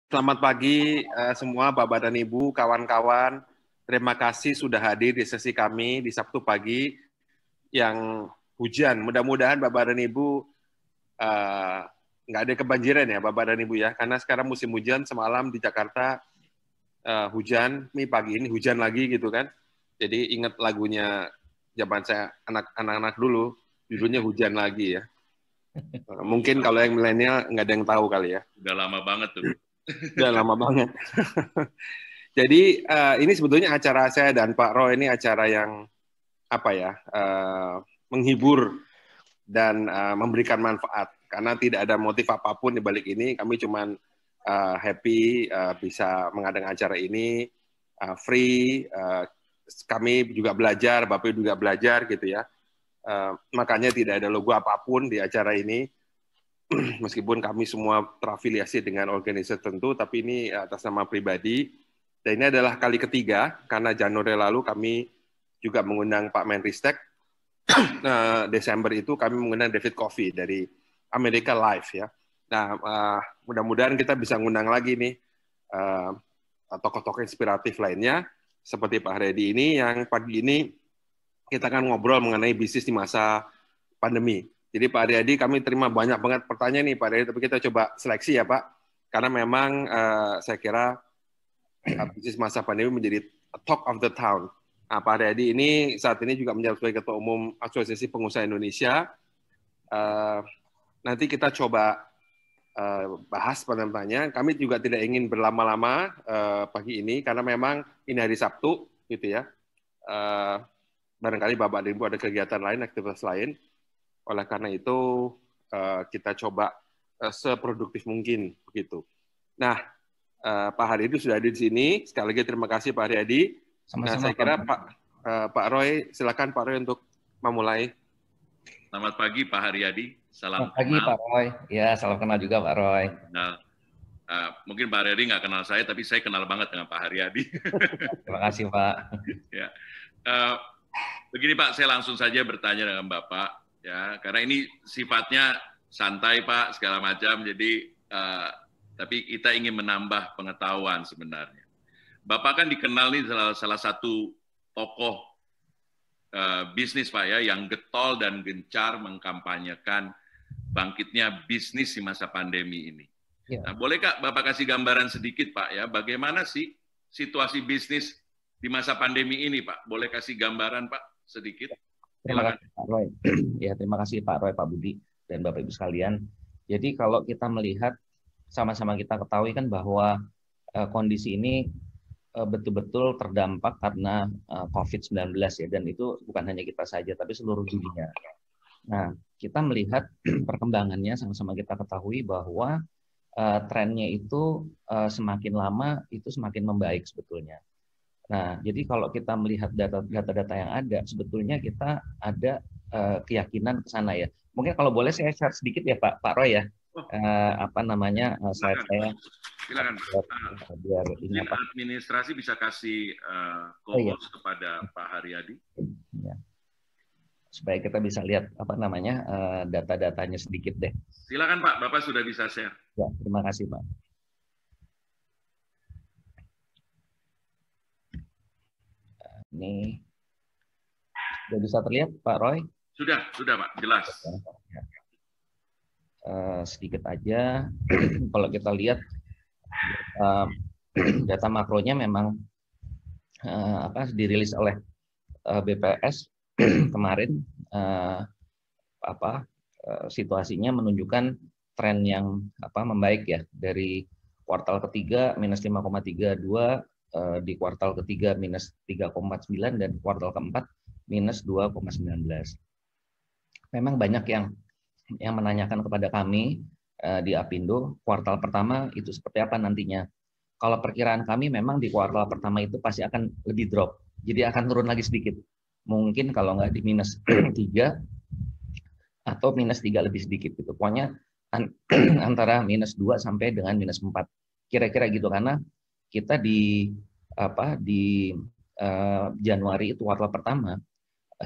Selamat pagi semua Bapak dan Ibu, kawan-kawan. Terima kasih sudah hadir di sesi kami di Sabtu pagi yang hujan. Mudah-mudahan Bapak dan Ibu nggak ada kebanjiran ya Bapak dan Ibu ya. Karena sekarang musim hujan, semalam di Jakarta hujan, nih pagi ini hujan lagi gitu kan. Jadi ingat lagunya zaman saya anak-anak dulu, judulnya Hujan Lagi ya. Mungkin kalau yang milenial nggak ada yang tahu kali ya. Udah lama banget tuh. Udah lama banget. Jadi ini sebetulnya acara saya dan Pak Roy ini acara yang apa ya menghibur dan memberikan manfaat karena tidak ada motif apapun di balik ini. Kami cuman happy bisa mengadakan acara ini free. Kami juga belajar, Bapak juga belajar gitu ya. Makanya tidak ada logo apapun di acara ini. Meskipun kami semua terafiliasi dengan organisasi tertentu, tapi ini atas nama pribadi. Dan ini adalah kali ketiga, karena Januari lalu kami juga mengundang Pak Menristek. Desember itu kami mengundang David Coffey dari America Live ya. Nah, mudah-mudahan kita bisa mengundang lagi nih tokoh-tokoh inspiratif lainnya, seperti Pak Haryadi ini, yang pagi ini kita akan ngobrol mengenai bisnis di masa pandemi. Jadi Pak Haryadi, kami terima banyak banget pertanyaan nih Pak Haryadi, tapi kita coba seleksi ya Pak, karena memang saya kira bisnis masa pandemi menjadi talk of the town. Nah, Pak Haryadi ini saat ini juga menjabat sebagai Ketua Umum Asosiasi Pengusaha Indonesia. Nanti kita coba bahas pertanyaannya. Kami juga tidak ingin berlama-lama pagi ini, karena memang ini hari Sabtu, gitu ya. Barangkali Bapak dan Ibu ada kegiatan lain, aktivitas lain. Oleh karena itu, kita coba seproduktif mungkin, begitu. Nah, Pak Haryadi sudah ada di sini. Sekali lagi terima kasih Pak Haryadi. Nah, saya kira Pak Roy, silakan Pak Roy untuk memulai. Selamat pagi Pak Haryadi. Salam Selamat pagi kenal. Pak Roy. Ya, salam kenal juga Pak Roy. Nah, mungkin Pak Haryadi nggak kenal saya, tapi saya kenal banget dengan Pak Haryadi. Terima kasih Pak. Ya, begini Pak, saya langsung saja bertanya dengan Bapak, ya, karena ini sifatnya santai Pak, segala macam. Jadi, tapi kita ingin menambah pengetahuan sebenarnya. Bapak kan dikenal nih salah satu tokoh bisnis Pak ya, yang getol dan gencar mengkampanyekan bangkitnya bisnis di masa pandemi ini. Ya. Nah, boleh Kak Bapak kasih gambaran sedikit Pak ya, bagaimana sih situasi bisnis di masa pandemi ini Pak? Boleh kasih gambaran Pak sedikit? Terima kasih Pak Roy. Ya, terima kasih Pak Roy, Pak Budi, dan Bapak Ibu sekalian. Jadi kalau kita melihat, sama-sama kita ketahui kan bahwa kondisi ini betul-betul terdampak karena COVID-19 ya, dan itu bukan hanya kita saja, tapi seluruh dunia. Nah, kita melihat perkembangannya, sama-sama kita ketahui bahwa trennya itu semakin lama itu semakin membaik sebetulnya. Nah, jadi kalau kita melihat data-data yang ada, sebetulnya kita ada keyakinan ke sana ya. Mungkin kalau boleh saya share sedikit ya Pak Roy ya. Slide saya. Silakan. Biar ini apa? Administrasi bisa kasih co-host kepada Pak Haryadi. Ya. Supaya kita bisa lihat data-datanya sedikit deh. Silakan Pak, Bapak sudah bisa share. Ya, terima kasih Pak. Ini sudah bisa terlihat Pak Roy? Sudah Pak, jelas. Sedikit aja, kalau kita lihat data makronya memang dirilis oleh BPS kemarin, situasinya menunjukkan tren yang membaik ya, dari kuartal ketiga minus 5,32, di kuartal ketiga minus 3,9, dan kuartal keempat minus 2,19. Memang banyak yang menanyakan kepada kami di Apindo, kuartal pertama itu seperti apa nantinya. Kalau perkiraan kami memang di kuartal pertama itu pasti akan lebih drop, jadi akan turun lagi sedikit. Mungkin kalau nggak di minus 3 atau minus 3 lebih sedikit gitu. Pokoknya antara minus 2 sampai dengan minus 4. Kira-kira gitu, karena kita di Januari itu kuartal pertama,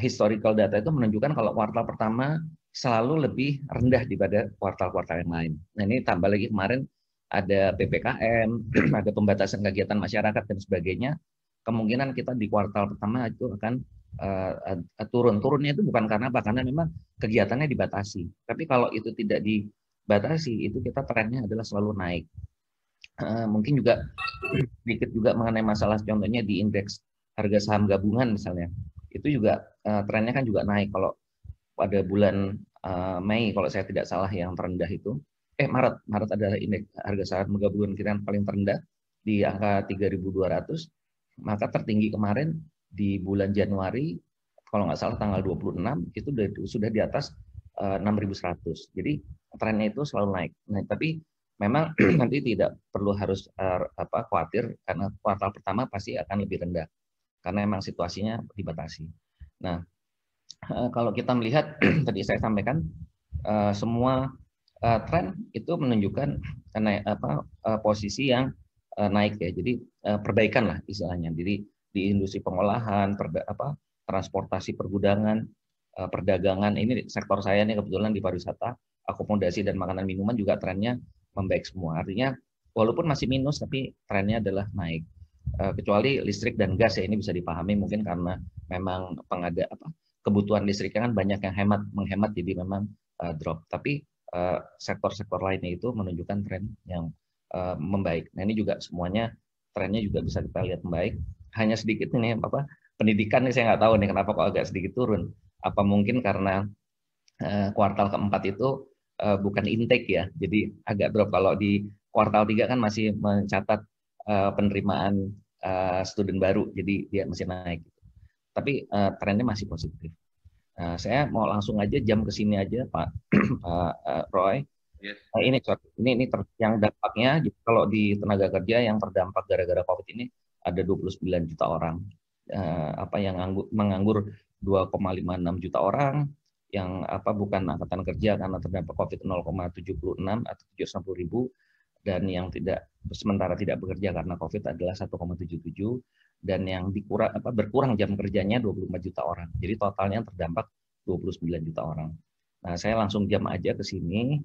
historical data itu menunjukkan kalau kuartal pertama selalu lebih rendah daripada kuartal-kuartal yang lain. Nah, ini tambah lagi kemarin ada PPKM, ada pembatasan kegiatan masyarakat dan sebagainya, kemungkinan kita di kuartal pertama itu akan turun. Turunnya itu bukan karena apa? Karena memang kegiatannya dibatasi. Tapi kalau itu tidak dibatasi, itu kita trennya adalah selalu naik. Mungkin juga sedikit juga mengenai masalah contohnya di indeks harga saham gabungan misalnya, itu juga trennya kan juga naik. Kalau pada bulan Mei kalau saya tidak salah yang terendah itu, Maret adalah indeks harga saham gabungan kita yang paling terendah di angka 3.200, maka tertinggi kemarin di bulan Januari kalau nggak salah tanggal 26 itu sudah di atas 6.100. Jadi trennya itu selalu naik. Nah, tapi memang nanti tidak perlu harus khawatir karena kuartal pertama pasti akan lebih rendah karena memang situasinya dibatasi. Nah, kalau kita melihat tadi saya sampaikan semua tren itu menunjukkan posisi yang naik ya. Jadi perbaikan lah istilahnya. Jadi di industri pengolahan, transportasi, pergudangan, perdagangan, ini sektor saya nih kebetulan di pariwisata, akomodasi dan makanan minuman juga trennya membaik semua. Artinya walaupun masih minus tapi trennya adalah naik. Kecuali listrik dan gas ya, ini bisa dipahami mungkin karena memang kebutuhan listriknya kan banyak yang menghemat jadi memang drop. Tapi sektor-sektor lainnya itu menunjukkan tren yang membaik. Nah, ini juga semuanya trennya juga bisa kita lihat membaik. Hanya sedikit ini pendidikan nih saya nggak tahu nih kenapa kok agak sedikit turun. Apa mungkin karena kuartal keempat itu bukan intake ya, jadi agak drop. Kalau di kuartal 3 kan masih mencatat penerimaan student baru, jadi dia masih naik. Tapi trennya masih positif. Saya mau langsung aja jam ke sini aja Pak Roy. Yes. Ini yang dampaknya kalau di tenaga kerja yang terdampak gara-gara COVID ini ada 29 juta orang. Yang menganggur 2,56 juta orang, yang bukan angkatan kerja karena terdampak COVID 0,76 atau 760 ribu, dan yang sementara tidak bekerja karena COVID adalah 1,77, dan yang berkurang jam kerjanya 24 juta orang. Jadi totalnya yang terdampak 29 juta orang. Nah, saya langsung jam aja ke sini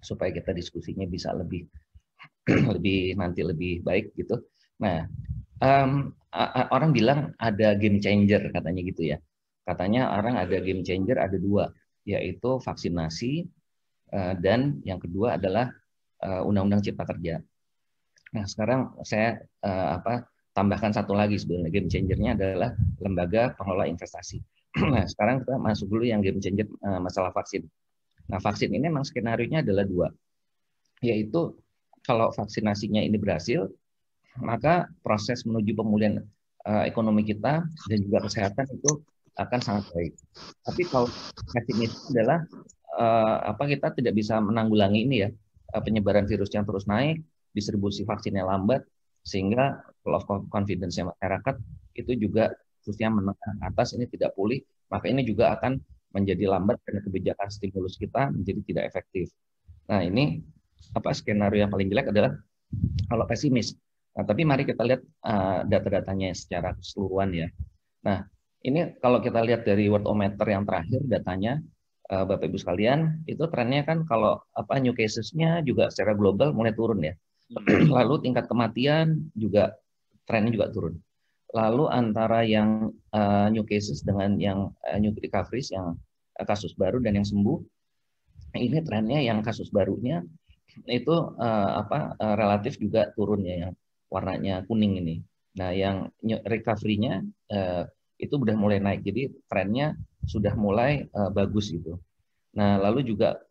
supaya kita diskusinya bisa lebih nanti lebih baik gitu. Nah, orang bilang ada game changer katanya gitu ya. Katanya orang ada game changer ada dua, yaitu vaksinasi dan yang kedua adalah Undang-Undang Cipta Kerja. Nah, sekarang saya tambahkan satu lagi sebenarnya game changernya adalah lembaga pengelola investasi. Nah, sekarang kita masuk dulu yang game changer masalah vaksin. Nah, vaksin ini memang skenario-nya adalah dua, yaitu kalau vaksinasinya ini berhasil, maka proses menuju pemulihan ekonomi kita dan juga kesehatan itu akan sangat baik. Tapi kalau vaksin itu adalah kita tidak bisa menanggulangi ini ya, penyebaran virus yang terus naik, distribusi vaksinnya lambat, sehingga level of confidence masyarakat itu juga khususnya menengah atas ini tidak pulih, maka ini juga akan menjadi lambat dan kebijakan stimulus kita menjadi tidak efektif. Nah, ini skenario yang paling jelek adalah kalau pesimis. Nah, tapi mari kita lihat data-datanya secara keseluruhan ya. Nah, ini kalau kita lihat dari Worldometer yang terakhir datanya, Bapak Ibu sekalian, itu trennya kan kalau new cases-nya juga secara global mulai turun ya. Lalu tingkat kematian juga trennya juga turun. Lalu antara yang new cases dengan yang new recoveries, yang kasus baru dan yang sembuh, ini trennya yang kasus barunya itu relatif juga turun ya, yang warnanya kuning ini. Nah, yang recovery-nya itu sudah mulai naik, jadi trennya sudah mulai bagus gitu. Nah, lalu juga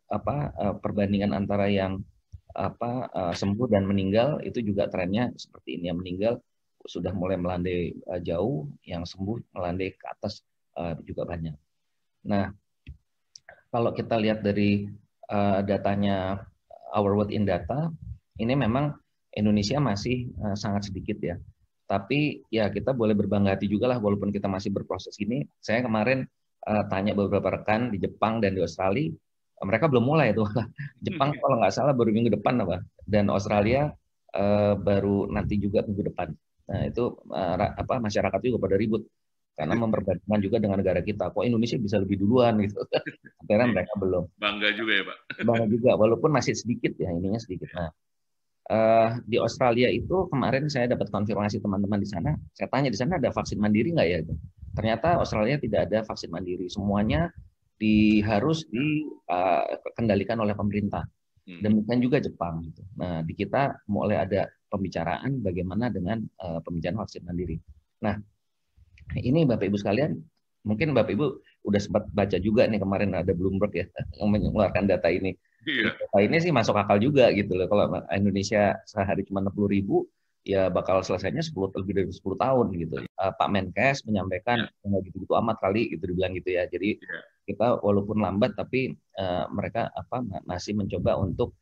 perbandingan antara yang sembuh dan meninggal itu juga trennya seperti ini. Yang meninggal sudah mulai melandai jauh, yang sembuh melandai ke atas juga banyak. Nah, kalau kita lihat dari datanya Our World in Data, ini memang Indonesia masih sangat sedikit ya. Tapi ya kita boleh berbangga hati juga lah walaupun kita masih berproses ini. Saya kemarin tanya beberapa rekan di Jepang dan di Australia, mereka belum mulai tuh. Jepang kalau nggak salah baru minggu depan dan Australia baru nanti juga minggu depan. Nah, itu masyarakat juga pada ribut karena memperbandingkan juga dengan negara kita. Kok Indonesia bisa lebih duluan gitu. Karena mereka belum. Bangga juga ya, Pak. Bangga juga walaupun masih sedikit ya, ininya sedikit. Nah, Di Australia itu kemarin saya dapat konfirmasi teman-teman di sana. Saya tanya di sana ada vaksin mandiri nggak ya? Ternyata Australia tidak ada vaksin mandiri. Semuanya harus dikendalikan oleh pemerintah. Demikian juga Jepang. Gitu. Nah, di kita mulai ada pembicaraan bagaimana dengan pembicaraan vaksin mandiri. Nah, ini Bapak Ibu sekalian, mungkin Bapak Ibu udah sempat baca juga nih kemarin ada Bloomberg ya yang mengeluarkan data ini. Iya. Data ini sih masuk akal juga gitu loh. Kalau Indonesia sehari cuma 60.000, ya bakal selesainya lebih dari 10 tahun gitu. Pak Menkes menyampaikan nggak gitu-gitu amat kali gitu dibilang gitu ya. Jadi kita walaupun lambat tapi mereka masih mencoba untuk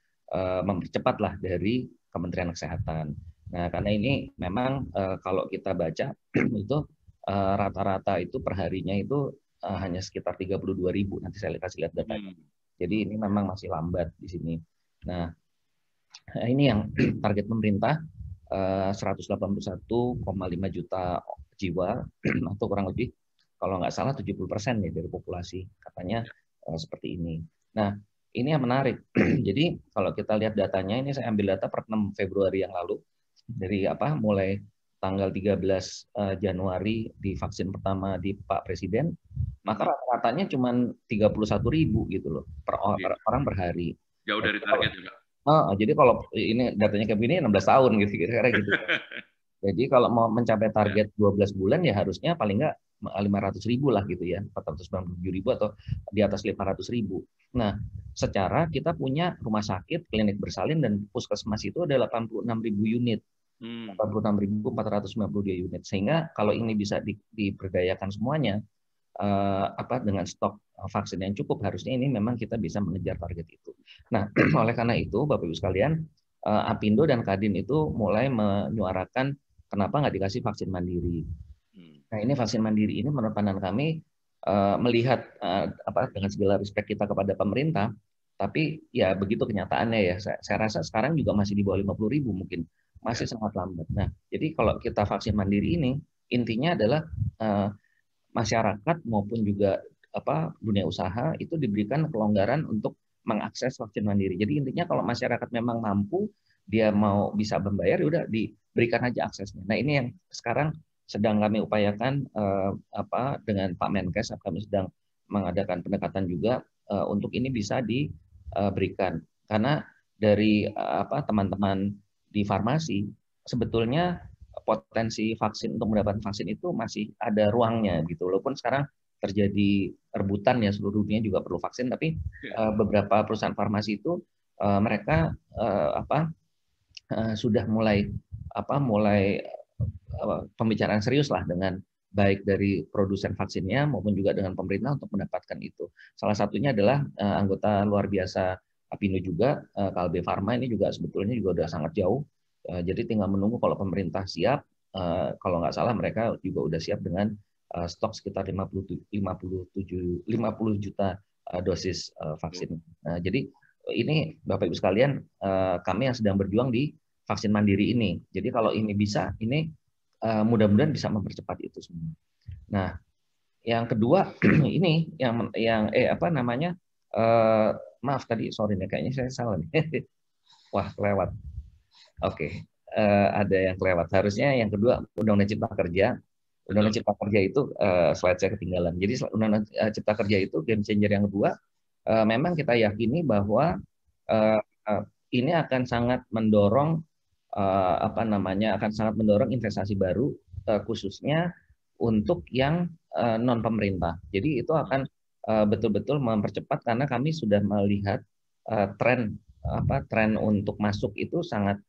mempercepat lah dari Kementerian Kesehatan. Nah, karena ini memang kalau kita baca itu rata-rata itu perharinya itu hanya sekitar 32.000. Nanti saya kasih lihat datanya. Jadi ini memang masih lambat di sini. Nah, ini yang target pemerintah 181,5 juta jiwa atau kurang lebih kalau nggak salah 70% ya dari populasi katanya seperti ini. Nah, ini yang menarik. Jadi kalau kita lihat datanya ini saya ambil data per 6 Februari yang lalu dari mulai tanggal 13 Januari di vaksin pertama di Pak Presiden, maka rata-ratanya cuma 31.000 gitu loh per orang per hari. Jauh dari target juga. Jadi kalau ini datanya kayak begini 16 tahun gitu kira-kira gitu. Jadi kalau mau mencapai target 12 bulan ya harusnya paling nggak 500.000 lah gitu ya, 497.000 atau di atas 500.000. Nah, secara kita punya rumah sakit, klinik bersalin dan puskesmas itu ada 86.000 unit. 86.492 unit. Sehingga kalau ini bisa diberdayakan semuanya dengan stok vaksin yang cukup, harusnya ini memang kita bisa mengejar target itu. Nah, oleh karena itu Bapak Ibu sekalian, Apindo dan Kadin itu mulai menyuarakan kenapa nggak dikasih vaksin mandiri. Nah, ini vaksin mandiri ini menurut pandangan kami melihat dengan segala respect kita kepada pemerintah, tapi ya begitu kenyataannya ya. Saya rasa sekarang juga masih di bawah 50.000 mungkin. Masih sangat lambat. Nah, jadi kalau kita vaksin mandiri ini, intinya adalah masyarakat maupun juga dunia usaha itu diberikan kelonggaran untuk mengakses vaksin mandiri. Jadi intinya kalau masyarakat memang mampu, dia mau bisa membayar, ya udah diberikan aja aksesnya. Nah, ini yang sekarang sedang kami upayakan dengan Pak Menkes, kami sedang mengadakan pendekatan juga untuk ini bisa diberikan. Karena dari teman-teman di farmasi sebetulnya potensi vaksin untuk mendapatkan vaksin itu masih ada ruangnya gitu. Walaupun sekarang terjadi rebutan ya seluruh dunia juga perlu vaksin, tapi beberapa perusahaan farmasi itu mereka sudah mulai pembicaraan serius lah dengan baik dari produsen vaksinnya maupun juga dengan pemerintah untuk mendapatkan itu. Salah satunya adalah anggota luar biasa Apindo juga, Kalbe Farma ini juga sebetulnya juga udah sangat jauh. Jadi tinggal menunggu kalau pemerintah siap, kalau nggak salah mereka juga udah siap dengan stok sekitar 50 juta dosis vaksin. Nah, jadi ini Bapak Ibu sekalian, kami yang sedang berjuang di vaksin mandiri ini. Jadi kalau ini bisa, ini mudah-mudahan bisa mempercepat itu semua. Nah, yang kedua ini maaf tadi sorry nih kayaknya saya salah nih. Wah, kelewat. Oke. Ada yang kelewat. Harusnya yang kedua Undang-Undang Cipta Kerja. Undang-Undang Cipta Kerja itu slide saya ketinggalan. Jadi Undang-Undang Cipta Kerja itu game changer yang kedua. Memang kita yakini bahwa ini akan sangat mendorong akan sangat mendorong investasi baru khususnya untuk yang non pemerintah. Jadi itu akan betul-betul mempercepat karena kami sudah melihat tren untuk masuk itu sangat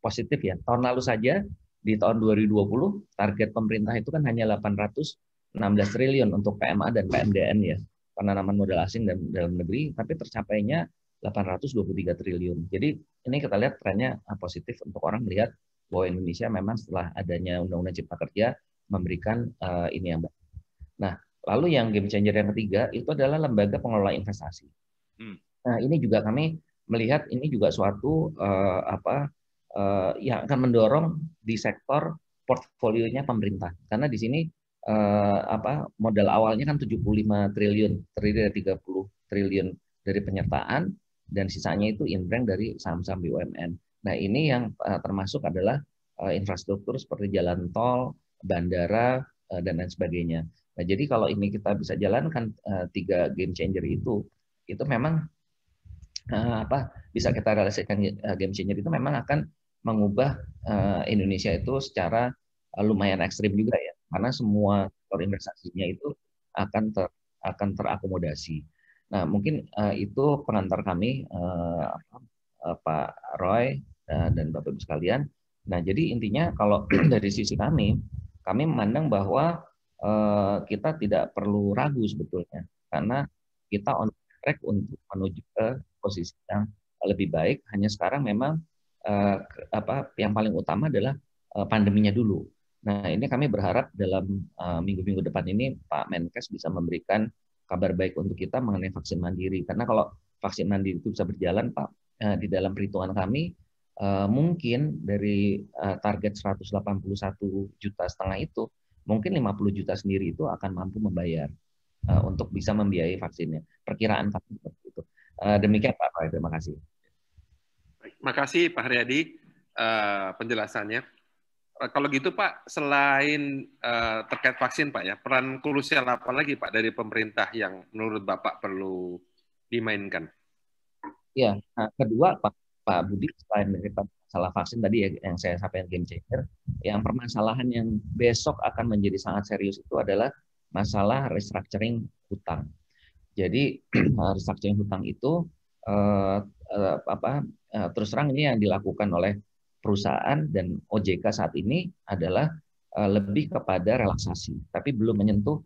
positif ya. Tahun lalu saja di tahun 2020 target pemerintah itu kan hanya 816 triliun untuk PMA dan PMDN ya, penanaman modal asing dan dalam negeri, tapi tercapainya 823 triliun. Jadi ini kita lihat trennya positif untuk orang melihat bahwa Indonesia memang setelah adanya Undang-Undang Cipta Kerja memberikan ini yang baik. Nah, lalu yang game changer yang ketiga itu adalah lembaga pengelola investasi. Nah, ini juga kami melihat ini juga suatu yang akan mendorong di sektor portfolionya pemerintah. Karena di sini modal awalnya kan 75 triliun, terdiri dari 30 triliun dari penyertaan dan sisanya itu inbrand dari saham-saham BUMN. Nah, ini yang termasuk adalah infrastruktur seperti jalan tol, bandara, dan lain sebagainya. Nah, jadi kalau ini kita bisa jalankan 3 game changer itu memang bisa kita realisasikan. Game changer itu memang akan mengubah Indonesia itu secara lumayan ekstrim juga ya, karena semua sektor investasinya itu akan terakomodasi. Nah, mungkin itu pengantar kami, Pak Roy dan Bapak Ibu sekalian. Nah, jadi intinya kalau dari sisi kami memandang bahwa kita tidak perlu ragu sebetulnya, karena kita on track untuk menuju ke posisi yang lebih baik. Hanya sekarang memang yang paling utama adalah pandeminya dulu. Nah, ini kami berharap dalam minggu-minggu depan ini Pak Menkes bisa memberikan kabar baik untuk kita mengenai vaksin mandiri. Karena kalau vaksin mandiri itu bisa berjalan, Pak, di dalam perhitungan kami mungkin dari target 181,5 juta itu, mungkin 50 juta sendiri itu akan mampu membayar untuk bisa membiayai vaksinnya. Perkiraan kami seperti itu. Demikian Pak Roy, terima kasih. Terima kasih Pak Haryadi penjelasannya. Kalau gitu Pak, selain terkait vaksin Pak ya, peran krusial apa lagi Pak dari pemerintah yang menurut Bapak perlu dimainkan? Ya, nah, kedua Pak Budi, selain dari masalah vaksin tadi yang saya sampaikan game changer, yang permasalahan yang besok akan menjadi sangat serius itu adalah masalah restructuring hutang. Jadi restructuring hutang itu terus terang ini yang dilakukan oleh perusahaan dan OJK saat ini adalah lebih kepada relaksasi, tapi belum menyentuh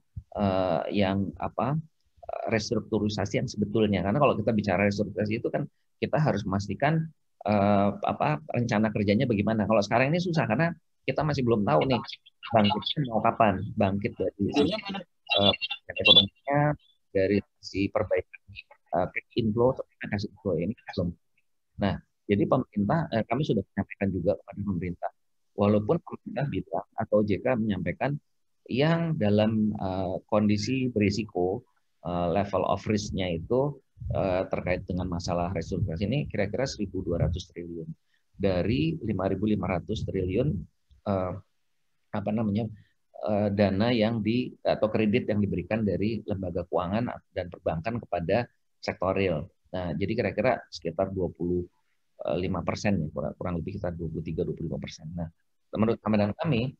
yang restrukturisasi yang sebetulnya. Karena kalau kita bicara restrukturisasi itu kan kita harus memastikan rencana kerjanya bagaimana. Kalau sekarang ini susah karena kita masih belum tahu nih bangkitnya mau kapan, bangkit dari sisi ekonominya, dari sisi perbaikan cash inflow atau cash inflow ini belum. Nah, jadi pemerintah, kami sudah menyampaikan juga kepada pemerintah, walaupun pemerintah bilang atau OJK menyampaikan yang dalam kondisi berisiko, level of risk-nya itu terkait dengan masalah restrukturisasi ini kira-kira 1.200 triliun dari 5.500 triliun dana yang atau kredit yang diberikan dari lembaga keuangan dan perbankan kepada sektor real. Nah, jadi kira-kira sekitar 25% ya, kurang lebih sekitar 23-25%. Nah, menurut pandangan kami,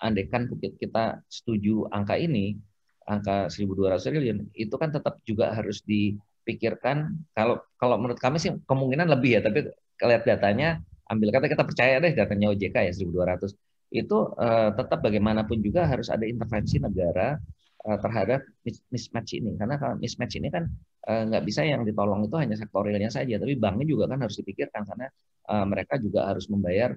andaikan kita setuju angka ini, angka 1.200 triliun, itu kan tetap juga harus dipikirkan. Kalau menurut kami sih kemungkinan lebih ya, tapi lihat datanya, ambil kata kita percaya deh datanya OJK ya 1.200. Itu tetap bagaimanapun juga harus ada intervensi negara terhadap mismatch ini. Karena kalau mismatch ini kan nggak bisa yang ditolong itu hanya sektor realnya saja, tapi banknya juga kan harus dipikirkan karena mereka juga harus membayar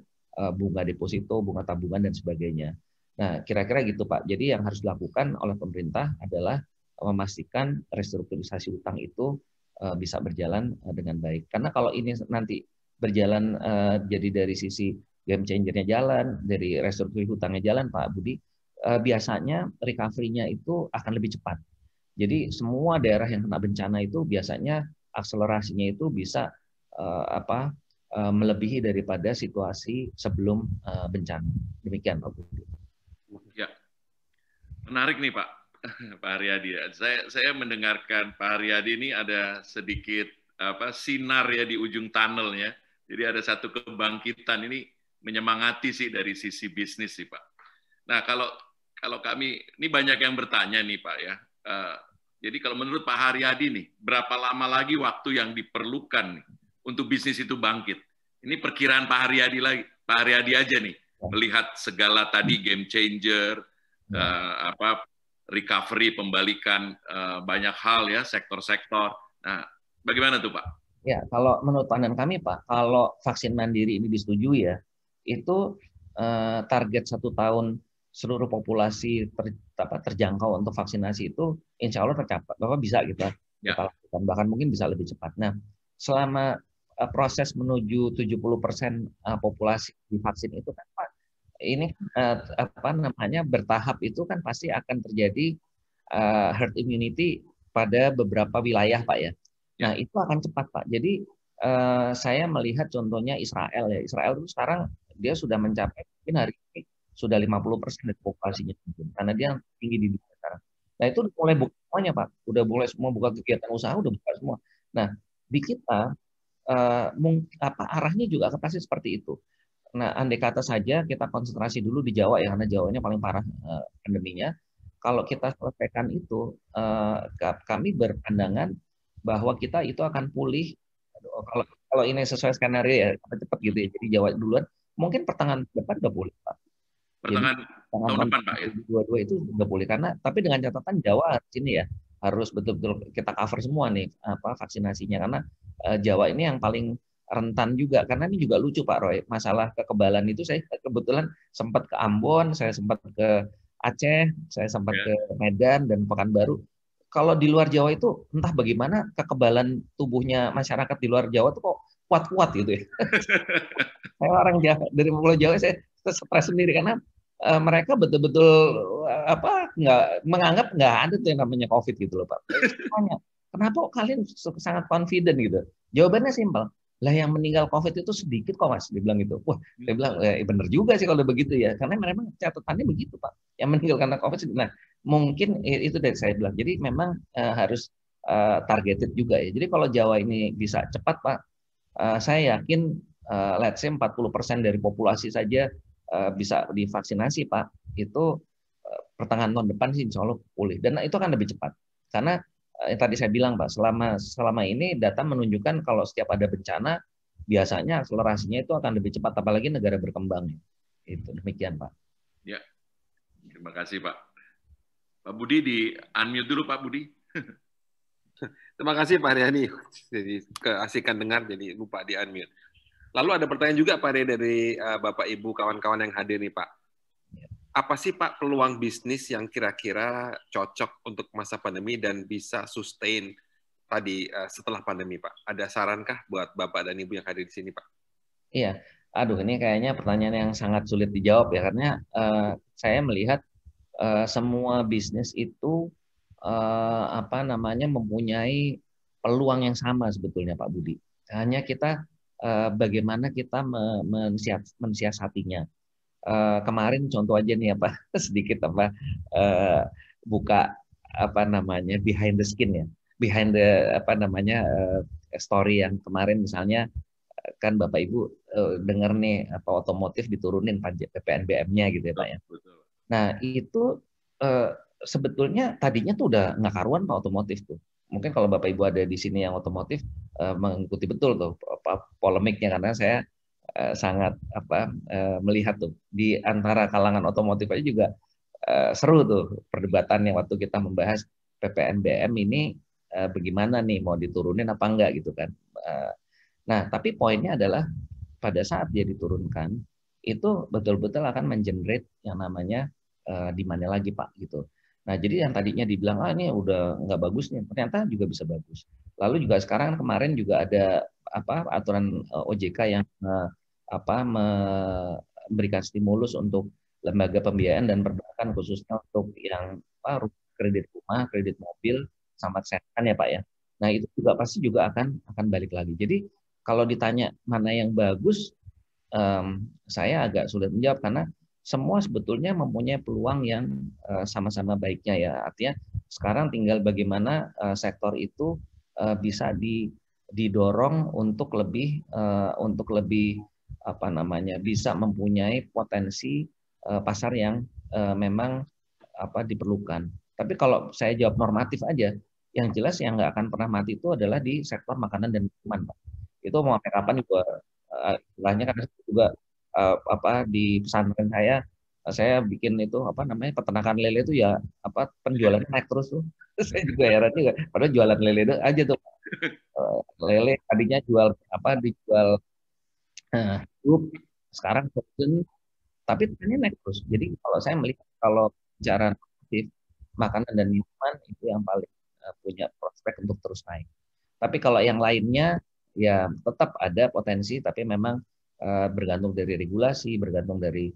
bunga deposito, bunga tabungan dan sebagainya. Nah, kira-kira gitu Pak. Jadi yang harus dilakukan oleh pemerintah adalah memastikan restrukturisasi utang itu bisa berjalan dengan baik. Karena kalau ini nanti berjalan jadi dari sisi game changer-nya jalan, dari restrukturisasi hutangnya jalan, Pak Budi, biasanya recovery-nya itu akan lebih cepat. Jadi semua daerah yang kena bencana itu biasanya akselerasinya itu bisa melebihi daripada situasi sebelum bencana. Demikian Pak Budi. Ya, menarik nih Pak, Pak Haryadi. Saya mendengarkan Pak Haryadi ini ada sedikit sinar ya di ujung tunnelnya. Jadi ada satu kebangkitan ini menyemangati sih dari sisi bisnis sih Pak. Nah kalau kami ini banyak yang bertanya nih Pak ya. Jadi kalau menurut Pak Haryadi nih, berapa lama lagi waktu yang diperlukan nih untuk bisnis itu bangkit? Ini perkiraan Pak Haryadi aja nih. Melihat segala tadi game changer, recovery, pembalikan banyak hal ya, sektor-sektor. Nah, bagaimana tuh Pak? Ya, kalau menurut pandangan kami Pak, kalau vaksin mandiri ini disetujui ya, itu target 1 tahun seluruh populasi terjangkau untuk vaksinasi itu insya Allah tercapai, Bapak bisa kita lakukan, bahkan mungkin bisa lebih cepat. Nah, selama proses menuju 70% populasi divaksin itu kan Pak, ini bertahap itu kan pasti akan terjadi herd immunity pada beberapa wilayah Pak ya. Nah, itu akan cepat Pak. Jadi saya melihat contohnya Israel ya. Israel itu sekarang dia sudah mencapai mungkin hari ini sudah 50% dari populasinya karena dia tinggi di dunia sekarang. Nah itu udah mulai buka semuanya Pak, udah mulai semua buka kegiatan usaha udah buka semua. Nah di kita arahnya juga pasti seperti itu. Nah andai kata saja kita konsentrasi dulu di Jawa ya karena Jawanya paling parah pandeminya. Kalau kita selesaikan itu, kami berpandangan bahwa kita itu akan pulih. Kalau kalau ini sesuai skenario ya cepat gitu ya. Jadi Jawa duluan, mungkin pertengahan depan udah pulih Pak. Jadi Pertengahan tahun depan Pak ya. 2022 itu udah pulih karena tapi dengan catatan Jawa harus ini ya harus betul-betul kita cover semua nih vaksinasinya karena Jawa ini yang paling rentan juga karena ini juga lucu Pak Roy masalah kekebalan itu saya kebetulan sempat ke Ambon, saya sempat ke Aceh, saya sempat ke Medan dan Pekanbaru. Kalau di luar Jawa itu entah bagaimana kekebalan tubuhnya masyarakat di luar Jawa tuh kok kuat-kuat gitu ya. Saya orang Jawa dari Pulau Jawa saya stres sendiri karena mereka betul-betul nggak menganggap nggak ada tuh yang namanya COVID gitu loh Pak. Tanya, kenapa kalian sangat confident gitu? Jawabannya simpel. Lah yang meninggal COVID itu sedikit kok Mas, dibilang gitu. Wah, saya bilang benar juga sih kalau begitu ya, karena memang catatannya begitu Pak. Yang meninggal karena COVID. Nah, mungkin itu dari saya bilang. Jadi memang harus targeted juga ya. Jadi kalau Jawa ini bisa cepat Pak, saya yakin let's say 40% dari populasi saja bisa divaksinasi Pak, itu pertengahan tahun depan sih insya Allah pulih. Dan itu akan lebih cepat. Karena tadi saya bilang Pak, selama ini data menunjukkan kalau setiap ada bencana, biasanya akselerasinya itu akan lebih cepat, apalagi negara berkembang. Itu demikian Pak. Ya, terima kasih Pak. Pak Budi di unmute dulu Pak Budi. Terima kasih Pak Riani. Jadi keasikan dengar, jadi lupa di unmute. Lalu ada pertanyaan juga Pak Riani dari Bapak Ibu kawan-kawan yang hadir nih Pak. Apa sih Pak peluang bisnis yang kira-kira cocok untuk masa pandemi dan bisa sustain tadi setelah pandemi Pak? Ada sarankah buat Bapak dan Ibu yang hadir di sini Pak? Iya, aduh ini kayaknya pertanyaan yang sangat sulit dijawab ya karena saya melihat semua bisnis itu mempunyai peluang yang sama sebetulnya Pak Budi. Hanya kita bagaimana kita mensiasatinya. Kemarin contoh aja nih sedikit buka behind the skin ya, behind the story yang kemarin misalnya kan Bapak Ibu dengar nih otomotif diturunin pajak PPNBM-nya gitu ya Pak ya. Nah itu sebetulnya tadinya tuh udah nggak karuan Pak otomotif tuh. Mungkin kalau Bapak Ibu ada di sini yang otomotif mengikuti betul tuh polemiknya karena saya sangat melihat tuh di antara kalangan otomotif aja juga seru tuh perdebatannya waktu kita membahas PPNBM ini bagaimana nih mau diturunin apa enggak gitu kan. Nah tapi poinnya adalah pada saat dia diturunkan itu betul-betul akan mengenerate yang namanya demand lagi Pak gitu. Nah jadi yang tadinya dibilang ini udah nggak bagus nih ternyata juga bisa bagus. Lalu juga sekarang kemarin juga ada aturan OJK yang memberikan stimulus untuk lembaga pembiayaan dan perbankan khususnya untuk yang kredit rumah, kredit mobil, sama kesehatan ya Pak ya. Nah itu juga pasti juga akan balik lagi. Jadi kalau ditanya mana yang bagus, saya agak sulit menjawab karena semua sebetulnya mempunyai peluang yang sama-sama baiknya ya. Artinya sekarang tinggal bagaimana sektor itu bisa didorong untuk lebih bisa mempunyai potensi pasar yang memang diperlukan. Tapi kalau saya jawab normatif aja, yang jelas yang nggak akan pernah mati itu adalah di sektor makanan dan minuman, Pak. Itu mau sampai kapan juga istilahnya karena juga di pesantren saya bikin itu peternakan lele itu ya penjualannya naik terus tuh. Saya juga heran juga. Padahal jualan lele itu aja tuh. Lele tadinya dijual grup, sekarang frozen, tapi trennya naik terus. Jadi kalau saya melihat kalau bicara aktif makanan dan minuman itu yang paling punya prospek untuk terus naik. Tapi kalau yang lainnya ya tetap ada potensi, tapi memang bergantung dari regulasi, bergantung dari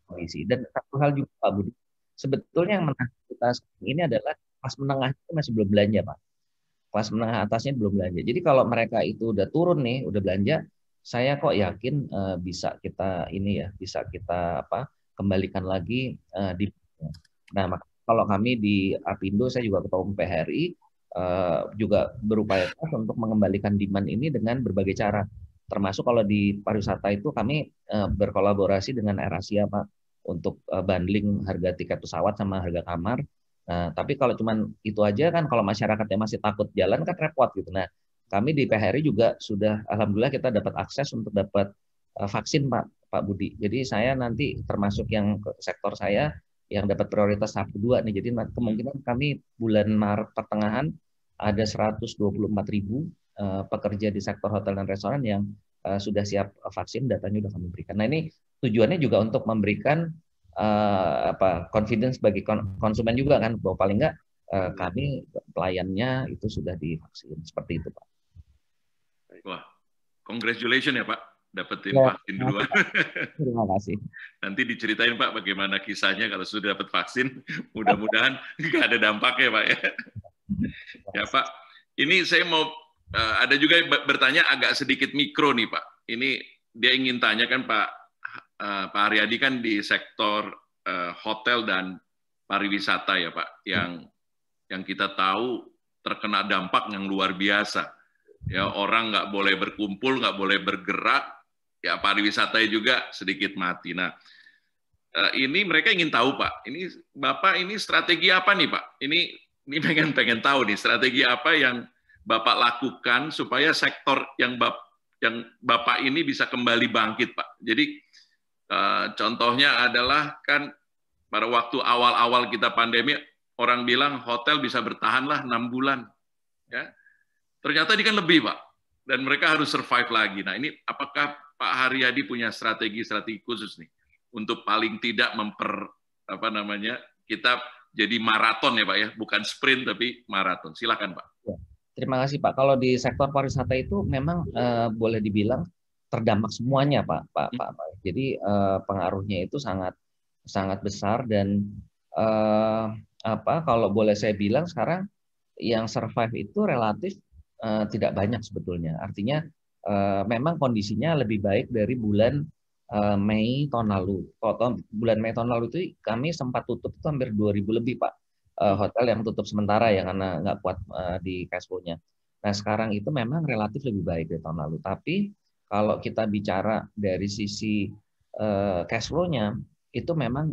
kondisi. Dan satu hal juga Pak Budi, sebetulnya yang menarik kita ini adalah kelas menengah itu masih belum belanja Pak. kelas menengah atasnya belum belanja. Jadi kalau mereka itu udah turun nih, udah belanja, saya kok yakin bisa kita ini ya, bisa kita kembalikan lagi di. Nah, kalau kami di Apindo, saya juga ketua umum PHRI, juga berupaya keras untuk mengembalikan demand ini dengan berbagai cara. Termasuk kalau di pariwisata itu kami berkolaborasi dengan AirAsia, Pak, untuk bundling harga tiket pesawat sama harga kamar. Nah, tapi kalau cuman itu aja kan, kalau masyarakatnya masih takut jalan kan repot gitu. Nah, kami di PHRI juga sudah, alhamdulillah kita dapat akses untuk dapat vaksin, Pak Budi. Jadi saya nanti termasuk yang sektor saya yang dapat prioritas 1-2 nih. Jadi kemungkinan kami bulan Maret pertengahan ada 124.000 pekerja di sektor hotel dan restoran yang sudah siap vaksin, datanya sudah kami berikan. Nah, ini tujuannya juga untuk memberikan confidence bagi konsumen juga kan, bahwa paling enggak kami pelayannya itu sudah divaksin, seperti itu, Pak. Wah, congratulations ya Pak, dapetin vaksin duluan. Terima kasih. Nanti diceritain Pak bagaimana kisahnya kalau sudah dapat vaksin. Mudah-mudahan nggak ada dampaknya Pak ya. Ya Pak, ini saya mau ada juga yang bertanya agak sedikit mikro nih Pak. Ini dia ingin tanya kan Pak Haryadi kan di sektor hotel dan pariwisata ya Pak, yang kita tahu terkena dampak yang luar biasa. Ya, orang nggak boleh berkumpul, nggak boleh bergerak, ya pariwisatanya juga sedikit mati. Nah, ini mereka ingin tahu Pak, ini Bapak ini strategi apa nih Pak? Ini pengen tahu nih strategi apa yang Bapak lakukan supaya sektor yang Bapak ini bisa kembali bangkit Pak. Jadi contohnya adalah kan pada waktu awal-awal kita pandemi, orang bilang hotel bisa bertahanlah 6 bulan, ya. Ternyata ini kan lebih, Pak. Dan mereka harus survive lagi. Nah, ini apakah Pak Haryadi punya strategi-strategi khusus nih untuk paling tidak kita jadi maraton ya, Pak ya, bukan sprint tapi maraton. Silakan, Pak. Terima kasih, Pak. Kalau di sektor pariwisata itu memang boleh dibilang terdampak semuanya, Pak. Jadi pengaruhnya itu sangat besar dan kalau boleh saya bilang sekarang yang survive itu relatif tidak banyak sebetulnya. Artinya memang kondisinya lebih baik dari bulan Mei tahun lalu. Bulan Mei tahun lalu itu kami sempat tutup itu hampir 2.000 lebih Pak hotel yang tutup sementara ya karena nggak kuat di cash flow-nya. Nah sekarang itu memang relatif lebih baik dari tahun lalu. Tapi kalau kita bicara dari sisi cash flow-nya itu memang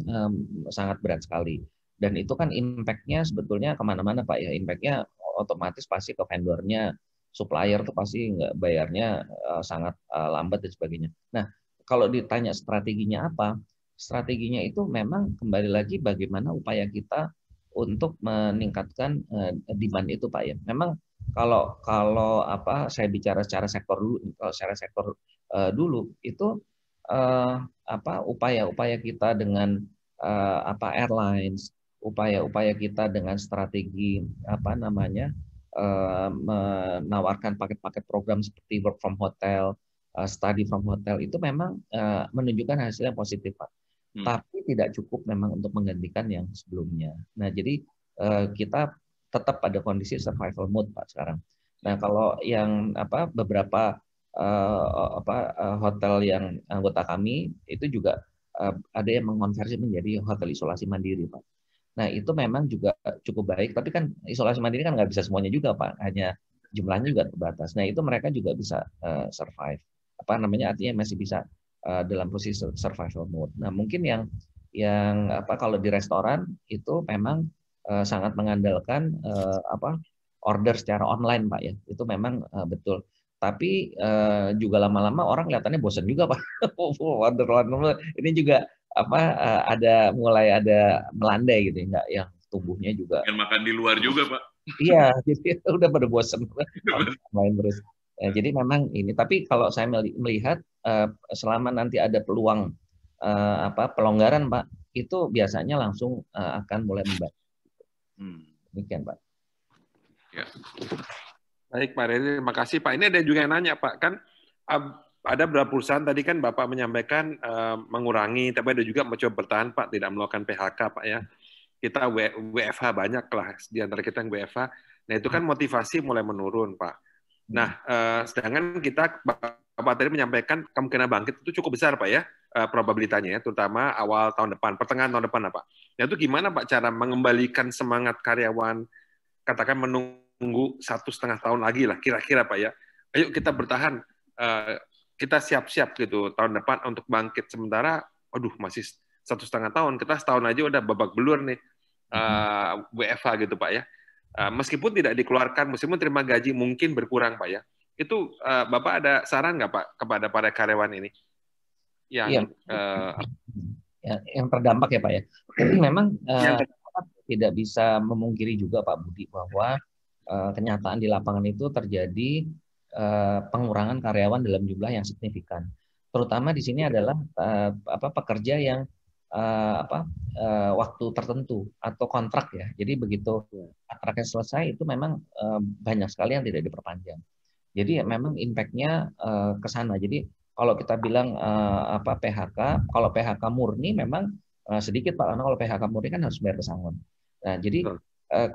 sangat berat sekali. Dan itu kan impact-nya sebetulnya kemana-mana Pak ya. Impact-nya otomatis pasti ke vendornya, supplier tuh pasti nggak bayarnya sangat lambat dan sebagainya. Nah, kalau ditanya strateginya apa? Strateginya itu memang kembali lagi bagaimana upaya kita untuk meningkatkan demand itu, Pak ya. Memang kalau saya bicara secara sektor dulu, dulu itu upaya-upaya kita dengan airlines, upaya-upaya kita dengan strategi menawarkan paket-paket program seperti work from hotel, study from hotel itu memang menunjukkan hasil yang positif, Pak. Tapi tidak cukup memang untuk menggantikan yang sebelumnya. Nah, jadi kita tetap pada kondisi survival mode, Pak, sekarang. Nah, kalau yang beberapa hotel yang anggota kami itu juga ada yang mengonversi menjadi hotel isolasi mandiri, Pak. Nah, itu memang juga cukup baik, tapi kan isolasi mandiri kan nggak bisa semuanya juga, Pak. Hanya jumlahnya juga terbatas. Nah, itu mereka juga bisa survive. Artinya masih bisa dalam posisi survival mode. Nah, mungkin yang kalau di restoran itu memang sangat mengandalkan order secara online, Pak ya. Itu memang betul. Tapi juga lama-lama orang kelihatannya bosan juga, Pak. Order online ini juga mulai ada melandai gitu, enggak yang tumbuhnya juga. Yang makan di luar juga, Pak. Iya, jadi udah pada bosan main terus. Jadi memang ini. Tapi kalau saya melihat selama nanti ada peluang pelonggaran, Pak, itu biasanya langsung akan mulai membaik. Demikian, Pak. Ya. Baik, Pak Redi, terima kasih, Pak. Ini ada juga yang nanya, Pak, kan ada beberapa perusahaan tadi kan Bapak menyampaikan mengurangi, tapi ada juga mencoba bertahan, Pak, tidak melakukan PHK, Pak ya. Kita WFH banyak lah, di antara kita yang WFH. Nah, itu kan motivasi mulai menurun, Pak. Nah, sedangkan kita, Bapak tadi menyampaikan kemungkinan bangkit itu cukup besar, Pak ya, probabilitasnya ya, terutama awal tahun depan, pertengahan tahun depan, Pak. Nah, itu gimana, Pak, cara mengembalikan semangat karyawan, katakan menunggu 1,5 tahun lagi lah, kira-kira, Pak ya. Ayo kita bertahan, kita siap-siap gitu tahun depan untuk bangkit. Sementara, aduh, masih 1,5 tahun, kita setahun aja udah babak belur nih, WFH gitu, Pak ya. Meskipun tidak dikeluarkan, meskipun terima gaji mungkin berkurang, Pak ya. Itu Bapak ada saran nggak, Pak, kepada para karyawan ini yang yang terdampak ya, Pak ya? Memang yang tidak bisa memungkiri juga, Pak Budi, bahwa kenyataan di lapangan itu terjadi pengurangan karyawan dalam jumlah yang signifikan. Terutama di sini adalah pekerja yang waktu tertentu atau kontrak ya. Jadi begitu kontraknya selesai itu memang banyak sekali yang tidak diperpanjang. Jadi memang impact-nya ke sana. Jadi kalau kita bilang PHK, kalau PHK murni memang sedikit, Pak, karena kalau PHK murni kan harus bayar pesangon. Nah, jadi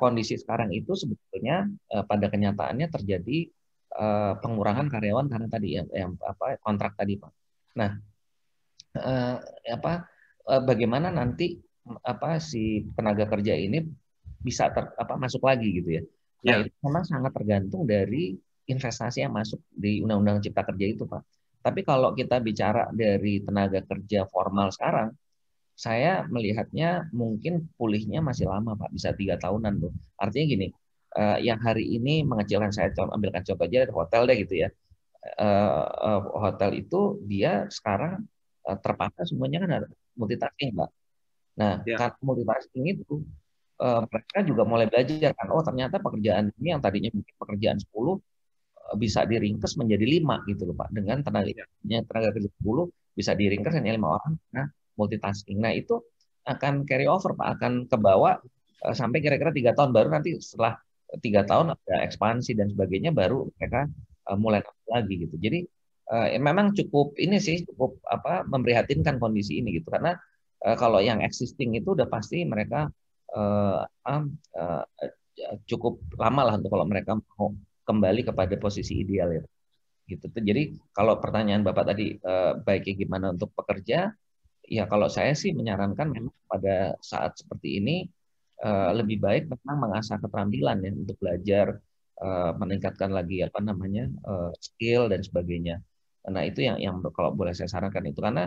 kondisi sekarang itu sebetulnya pada kenyataannya terjadi pengurangan karyawan karena tadi yang kontrak tadi, Pak. Nah, bagaimana nanti si tenaga kerja ini bisa masuk lagi gitu ya. Nah, itu memang sangat tergantung dari investasi yang masuk di Undang-Undang Cipta Kerja itu, Pak. Tapi kalau kita bicara dari tenaga kerja formal sekarang, saya melihatnya mungkin pulihnya masih lama, Pak, bisa 3 tahunan tuh. Artinya gini, yang hari ini mengecilkan, saya ambilkan contoh aja hotel deh gitu ya. Hotel itu dia sekarang terpaksa semuanya kan ada multitasking, Pak. Nah, karena multitasking itu mereka juga mulai belajar kan, oh ternyata pekerjaan ini yang tadinya mungkin pekerjaan 10 bisa diringkes menjadi 5 gitu loh, Pak. Dengan tenaga kerja 10 bisa diringkes hanya 5 orang karena multitasking. Nah, itu akan carry over, Pak, akan kebawa sampai kira-kira 3 tahun, baru nanti setelah 3 tahun ada ekspansi dan sebagainya, baru mereka mulai lagi gitu. Jadi memang cukup memprihatinkan kondisi ini gitu, karena kalau yang existing itu udah pasti mereka cukup lama lah untuk kalau mereka mau kembali kepada posisi ideal ya gitu. Jadi kalau pertanyaan Bapak tadi baiknya gimana untuk pekerja, ya kalau saya sih menyarankan memang pada saat seperti ini lebih baik memang mengasah keterampilan ya untuk belajar, meningkatkan lagi skill dan sebagainya. Nah, itu yang kalau boleh saya sarankan itu, karena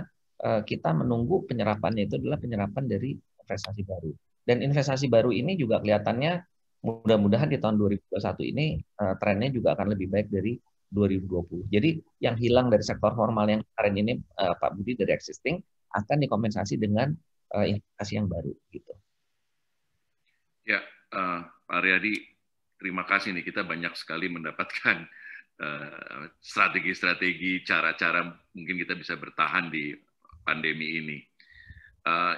kita menunggu penyerapannya itu adalah penyerapan dari investasi baru. Dan investasi baru ini juga kelihatannya mudah-mudahan di tahun 2021 ini trennya juga akan lebih baik dari 2020. Jadi yang hilang dari sektor formal yang kemarin ini, Pak Budi, dari existing akan dikompensasi dengan investasi yang baru gitu. Ya, Pak Aryadi, terima kasih nih, kita banyak sekali mendapatkan strategi-strategi, cara-cara mungkin kita bisa bertahan di pandemi ini.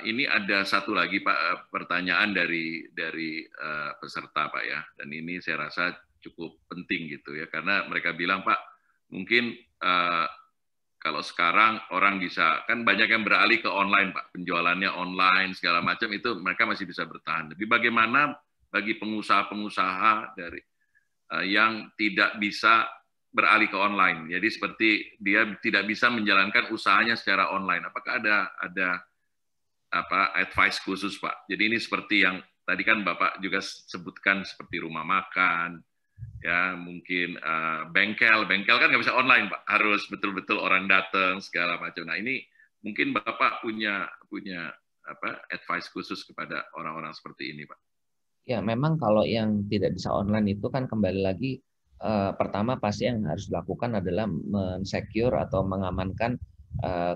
Ini ada satu lagi, Pak, pertanyaan dari peserta, Pak ya, dan ini saya rasa cukup penting gitu ya, karena mereka bilang, Pak, mungkin kalau sekarang orang bisa, kan banyak yang beralih ke online, Pak, penjualannya online segala macam, itu mereka masih bisa bertahan. Tapi bagaimana bagi pengusaha-pengusaha dari yang tidak bisa beralih ke online, jadi seperti dia tidak bisa menjalankan usahanya secara online, apakah ada advice khusus, Pak? Jadi ini seperti yang tadi kan Bapak juga sebutkan, seperti rumah makan, ya mungkin bengkel kan nggak bisa online, Pak, harus betul-betul orang datang segala macam. Nah, ini mungkin Bapak punya advice khusus kepada orang-orang seperti ini, Pak? Ya, memang kalau yang tidak bisa online itu kan kembali lagi, pertama pasti yang harus dilakukan adalah men-secure atau mengamankan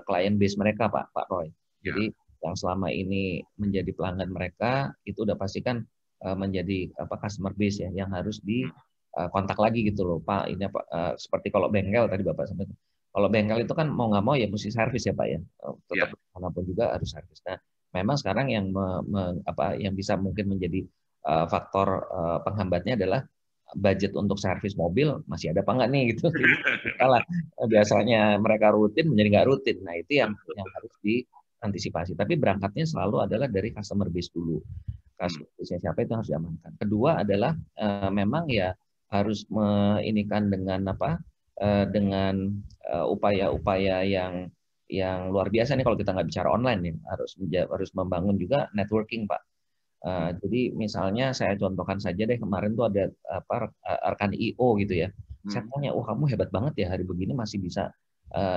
client base mereka, Pak Roy. Jadi yang selama ini menjadi pelanggan mereka itu udah pastikan menjadi customer base ya, yang harus dikontak lagi gitu loh, Pak. Ini seperti kalau bengkel tadi Bapak sampaikan. Kalau bengkel itu kan mau nggak mau ya mesti servis ya, Pak ya. Tetap manapun juga harus servis. Nah, memang sekarang yang yang bisa mungkin menjadi faktor penghambatnya adalah budget untuk servis mobil masih ada apa nggak nih gitu. Salah. Biasanya mereka rutin menjadi nggak rutin. Nah, itu yang harus diantisipasi. Tapi berangkatnya selalu adalah dari customer base dulu. Kasusnya siapa itu harus diamankan. Kedua adalah memang ya harus meinikan dengan dengan upaya-upaya yang luar biasa nih kalau kita nggak bicara online nih, harus membangun juga networking, Pak. Jadi misalnya saya contohkan saja deh, kemarin tuh ada rekan IO gitu ya. Saya tanya, kamu hebat banget ya, hari begini masih bisa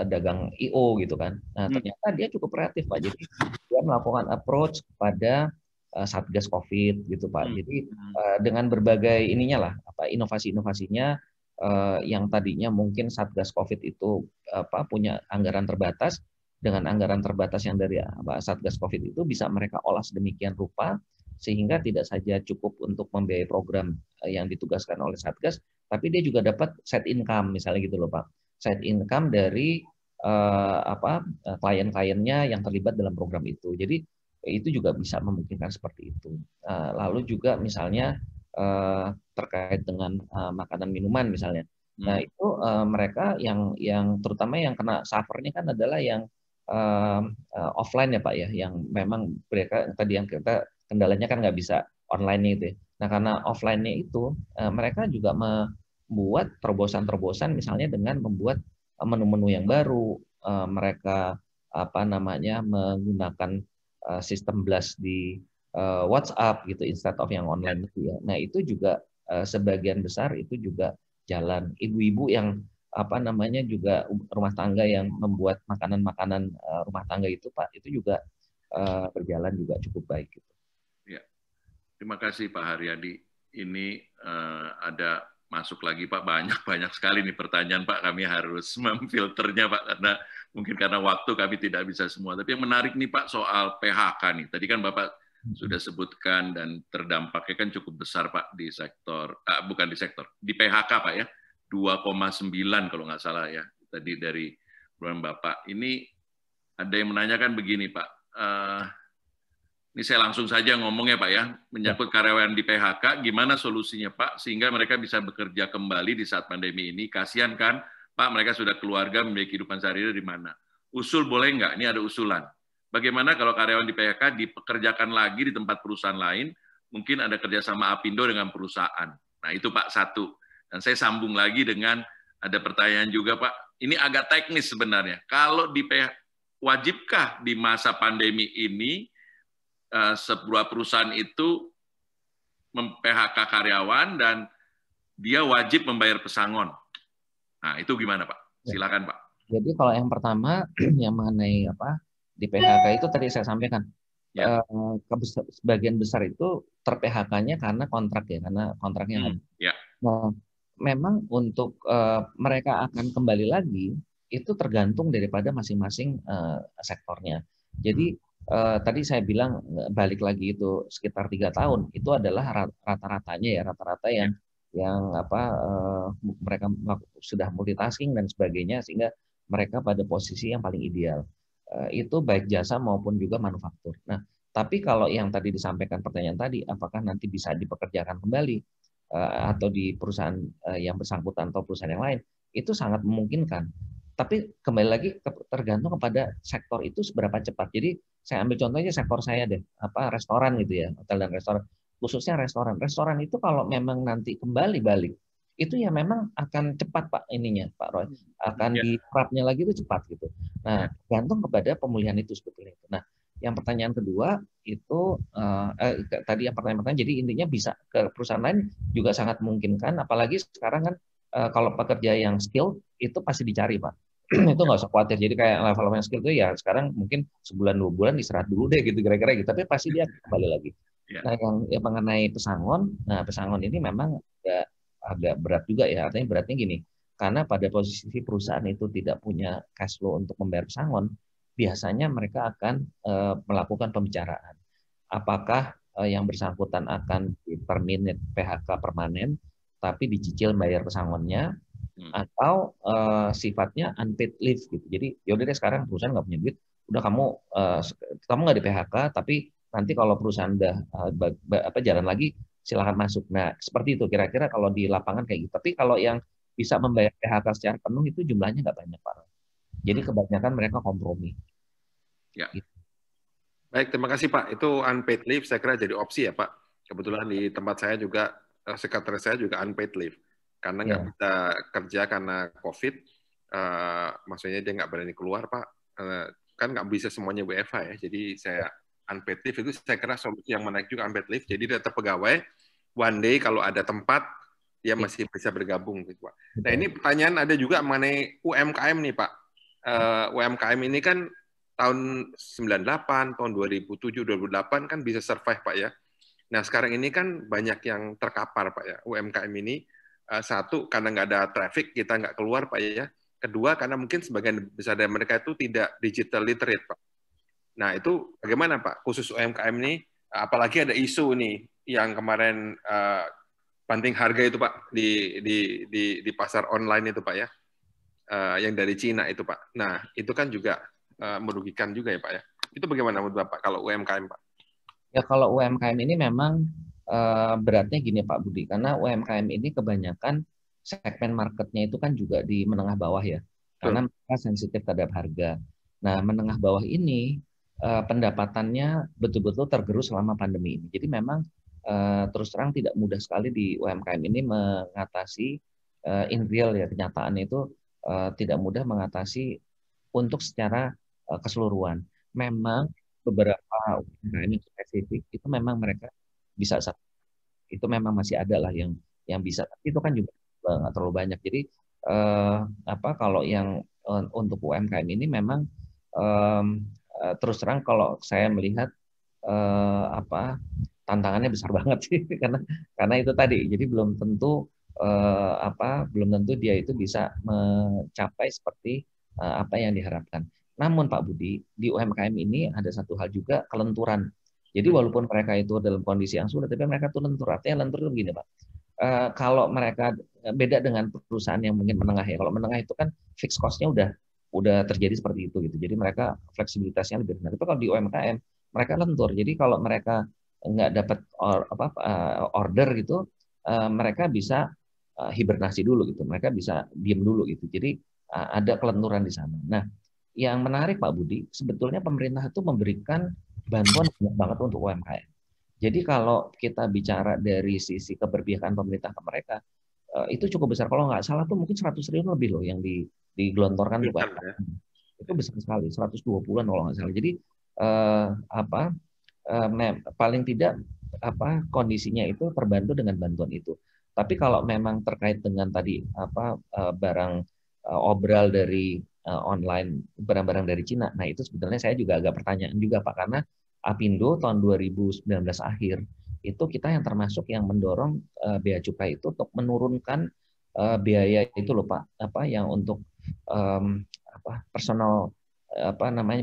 dagang IO gitu kan. Nah, ternyata dia cukup kreatif, Pak. Jadi dia melakukan approach kepada Satgas COVID gitu, Pak. Jadi dengan berbagai ininya lah, inovasi-inovasinya yang tadinya mungkin Satgas COVID itu punya anggaran terbatas, dengan anggaran terbatas yang dari Satgas COVID itu bisa mereka olah sedemikian rupa sehingga tidak saja cukup untuk membiayai program yang ditugaskan oleh Satgas, tapi dia juga dapat side income misalnya gitu loh, Pak. Side income dari klien-kliennya yang terlibat dalam program itu. Jadi itu juga bisa memungkinkan seperti itu. Lalu juga misalnya terkait dengan makanan minuman misalnya. Nah, itu mereka yang terutama yang kena suffer-nya kan adalah yang offline ya, Pak ya, yang memang mereka tadi yang kita kendalanya kan nggak bisa online itu ya. Nah, karena offline-nya itu mereka juga membuat terobosan-terobosan misalnya dengan membuat menu-menu yang baru, mereka menggunakan sistem blast di WhatsApp gitu instead of yang online itu ya. Nah, itu juga sebagian besar itu juga jalan. Ibu-ibu yang juga rumah tangga yang membuat makanan-makanan rumah tangga itu, Pak, itu juga berjalan juga cukup baik gitu. Ya. Terima kasih Pak Haryadi. Ini ada masuk lagi Pak, banyak sekali nih pertanyaan Pak, kami harus memfilternya Pak, karena waktu kami tidak bisa semua. Tapi yang menarik nih Pak soal PHK nih. Tadi kan Bapak sudah sebutkan dan terdampaknya kan cukup besar Pak di sektor, bukan di sektor, di PHK Pak ya, 2,9 kalau nggak salah ya, tadi dari Bapak. Ini ada yang menanyakan begini Pak, ini saya langsung saja ngomongnya Pak ya, menyangkut karyawan di PHK, gimana solusinya Pak, sehingga mereka bisa bekerja kembali di saat pandemi ini. Kasihan kan Pak, mereka sudah keluarga, memiliki kehidupan sehari-hari di mana. Usul boleh nggak? Ini ada usulan. Bagaimana kalau karyawan di PHK dipekerjakan lagi di tempat perusahaan lain, mungkin ada kerjasama Apindo dengan perusahaan. Nah itu Pak satu. Dan saya sambung lagi dengan, ada pertanyaan juga Pak, ini agak teknis sebenarnya. Kalau di PHK, wajibkah di masa pandemi ini, sebuah perusahaan itu mem-PHK karyawan dan dia wajib membayar pesangon. Nah, itu gimana Pak? Silakan Pak. Jadi kalau yang pertama yang mengenai di PHK itu tadi saya sampaikan, ya. Sebagian besar itu ter-PHK-nya karena kontrak ya, karena kontraknya habis. Ya. Nah, memang untuk mereka akan kembali lagi itu tergantung daripada masing-masing sektornya. Jadi tadi saya bilang balik lagi itu sekitar 3 tahun itu adalah rata-ratanya ya, rata-rata yang mereka sudah multitasking dan sebagainya sehingga mereka pada posisi yang paling ideal. Itu baik jasa maupun juga manufaktur. Nah, tapi kalau yang tadi disampaikan pertanyaan tadi, apakah nanti bisa dipekerjakan kembali atau di perusahaan yang bersangkutan atau perusahaan yang lain, itu sangat memungkinkan. Tapi kembali lagi tergantung kepada sektor itu seberapa cepat. Jadi saya ambil contohnya sektor saya deh, restoran gitu ya, hotel dan restoran. Khususnya restoran. Restoran itu kalau memang nanti kembali balik, itu ya memang akan cepat Pak ininya, Pak Roy. Akan diterapnya lagi itu cepat gitu. Nah, tergantung kepada pemulihan itu sebetulnya. Nah, yang pertanyaan kedua itu tadi yang pertanyaan jadi intinya bisa ke perusahaan lain juga sangat memungkinkan. Apalagi sekarang kan kalau pekerja yang skill itu pasti dicari Pak. Itu nggak usah khawatir. Jadi kayak level yang skill itu ya sekarang mungkin sebulan 2 bulan istirahat dulu deh gitu kira-kira gitu. Tapi pasti dia kembali lagi. Nah yang mengenai pesangon, nah pesangon ini memang agak berat juga ya. Artinya beratnya gini, karena pada posisi perusahaan itu tidak punya cash flow untuk membayar pesangon, biasanya mereka akan melakukan pembicaraan. Apakah yang bersangkutan akan terminate PHK permanen, tapi dicicil bayar pesangonnya, atau sifatnya unpaid leave gitu. Jadi yaudah deh sekarang perusahaan nggak punya duit, udah kamu nggak di PHK, tapi nanti kalau perusahaan udah jalan lagi silakan masuk. Nah seperti itu kira-kira kalau di lapangan kayak gitu. Tapi kalau yang bisa membayar PHK secara penuh itu jumlahnya nggak banyak Pak. Jadi kebanyakan mereka kompromi. Ya. Gitu. Baik, terima kasih Pak. Itu unpaid leave saya kira jadi opsi ya Pak. Kebetulan di tempat saya juga, sekretaris saya juga unpaid leave. Karena nggak Ya, bisa kerja karena COVID, maksudnya dia nggak berani keluar Pak. Kan nggak bisa semuanya WFH ya, jadi saya unpaid leave itu saya kira solusi yang menarik juga unpaid leave. Jadi dia tetap pegawai, one day kalau ada tempat, dia iya, masih bisa bergabung gitu Pak. Nah ini betul. pertanyaan ada juga mengenai UMKM nih Pak. UMKM ini kan tahun 98, tahun 2007, 2008 kan bisa survive Pak ya. Nah sekarang ini kan banyak yang terkapar Pak ya. UMKM ini satu karena nggak ada traffic kita nggak keluar Pak ya. Kedua karena mungkin sebagian besar dari mereka itu tidak digital literate Pak. Nah itu bagaimana Pak khusus UMKM ini? Apalagi ada isu nih yang kemarin banting harga itu Pak di pasar online itu Pak ya. Yang dari Cina itu Pak. Nah itu kan juga merugikan juga ya Pak ya. Itu bagaimana menurut Bapak kalau UMKM Pak? Ya kalau UMKM ini memang beratnya gini Pak Budi, karena UMKM ini kebanyakan segmen marketnya itu kan juga di menengah bawah ya, Betul. karena mereka sensitif terhadap harga. Nah, menengah bawah ini pendapatannya betul-betul tergerus selama pandemi ini. Jadi memang terus terang tidak mudah sekali di UMKM ini mengatasi in real ya, kenyataannya itu tidak mudah mengatasi untuk secara keseluruhan. Memang beberapa UMKM yang spesifik itu memang mereka bisa, itu memang masih ada lah yang bisa, tapi itu kan juga nggak terlalu banyak. Jadi kalau yang untuk UMKM ini memang em, terus terang kalau saya melihat tantangannya besar banget sih, karena itu tadi, jadi belum tentu dia itu bisa mencapai seperti apa yang diharapkan. Namun Pak Budi, di UMKM ini ada satu hal juga, kelenturan. Jadi walaupun mereka itu dalam kondisi yang sulit, tapi mereka tuh lentur. Artinya lentur itu begini Pak. Kalau mereka beda dengan perusahaan yang mungkin menengah ya. Kalau menengah itu kan fixed cost-nya udah terjadi seperti itu gitu. Jadi mereka fleksibilitasnya lebih rendah. Itu kalau di UMKM mereka lentur. Jadi kalau mereka nggak dapat order gitu, mereka bisa hibernasi dulu gitu. Mereka bisa diem dulu gitu. Jadi ada kelenturan di sana. Nah, yang menarik Pak Budi, sebetulnya pemerintah itu memberikan bantuan banyak banget untuk UMKM. Jadi kalau kita bicara dari sisi keberpihakan pemerintah ke mereka, itu cukup besar. Kalau nggak salah tuh mungkin 100 triliun lebih loh yang digelontorkan untuk Ya. UMKM. Itu besar sekali, 120-an kalau nggak salah. Jadi eh, apa paling tidak kondisinya itu terbantu dengan bantuan itu. Tapi kalau memang terkait dengan tadi barang obral dari online, barang-barang dari Cina, nah itu sebetulnya saya juga agak pertanyaan juga Pak, karena Apindo tahun 2019 akhir itu kita yang termasuk yang mendorong bea cukai itu untuk menurunkan biaya itu loh Pak, yang untuk personal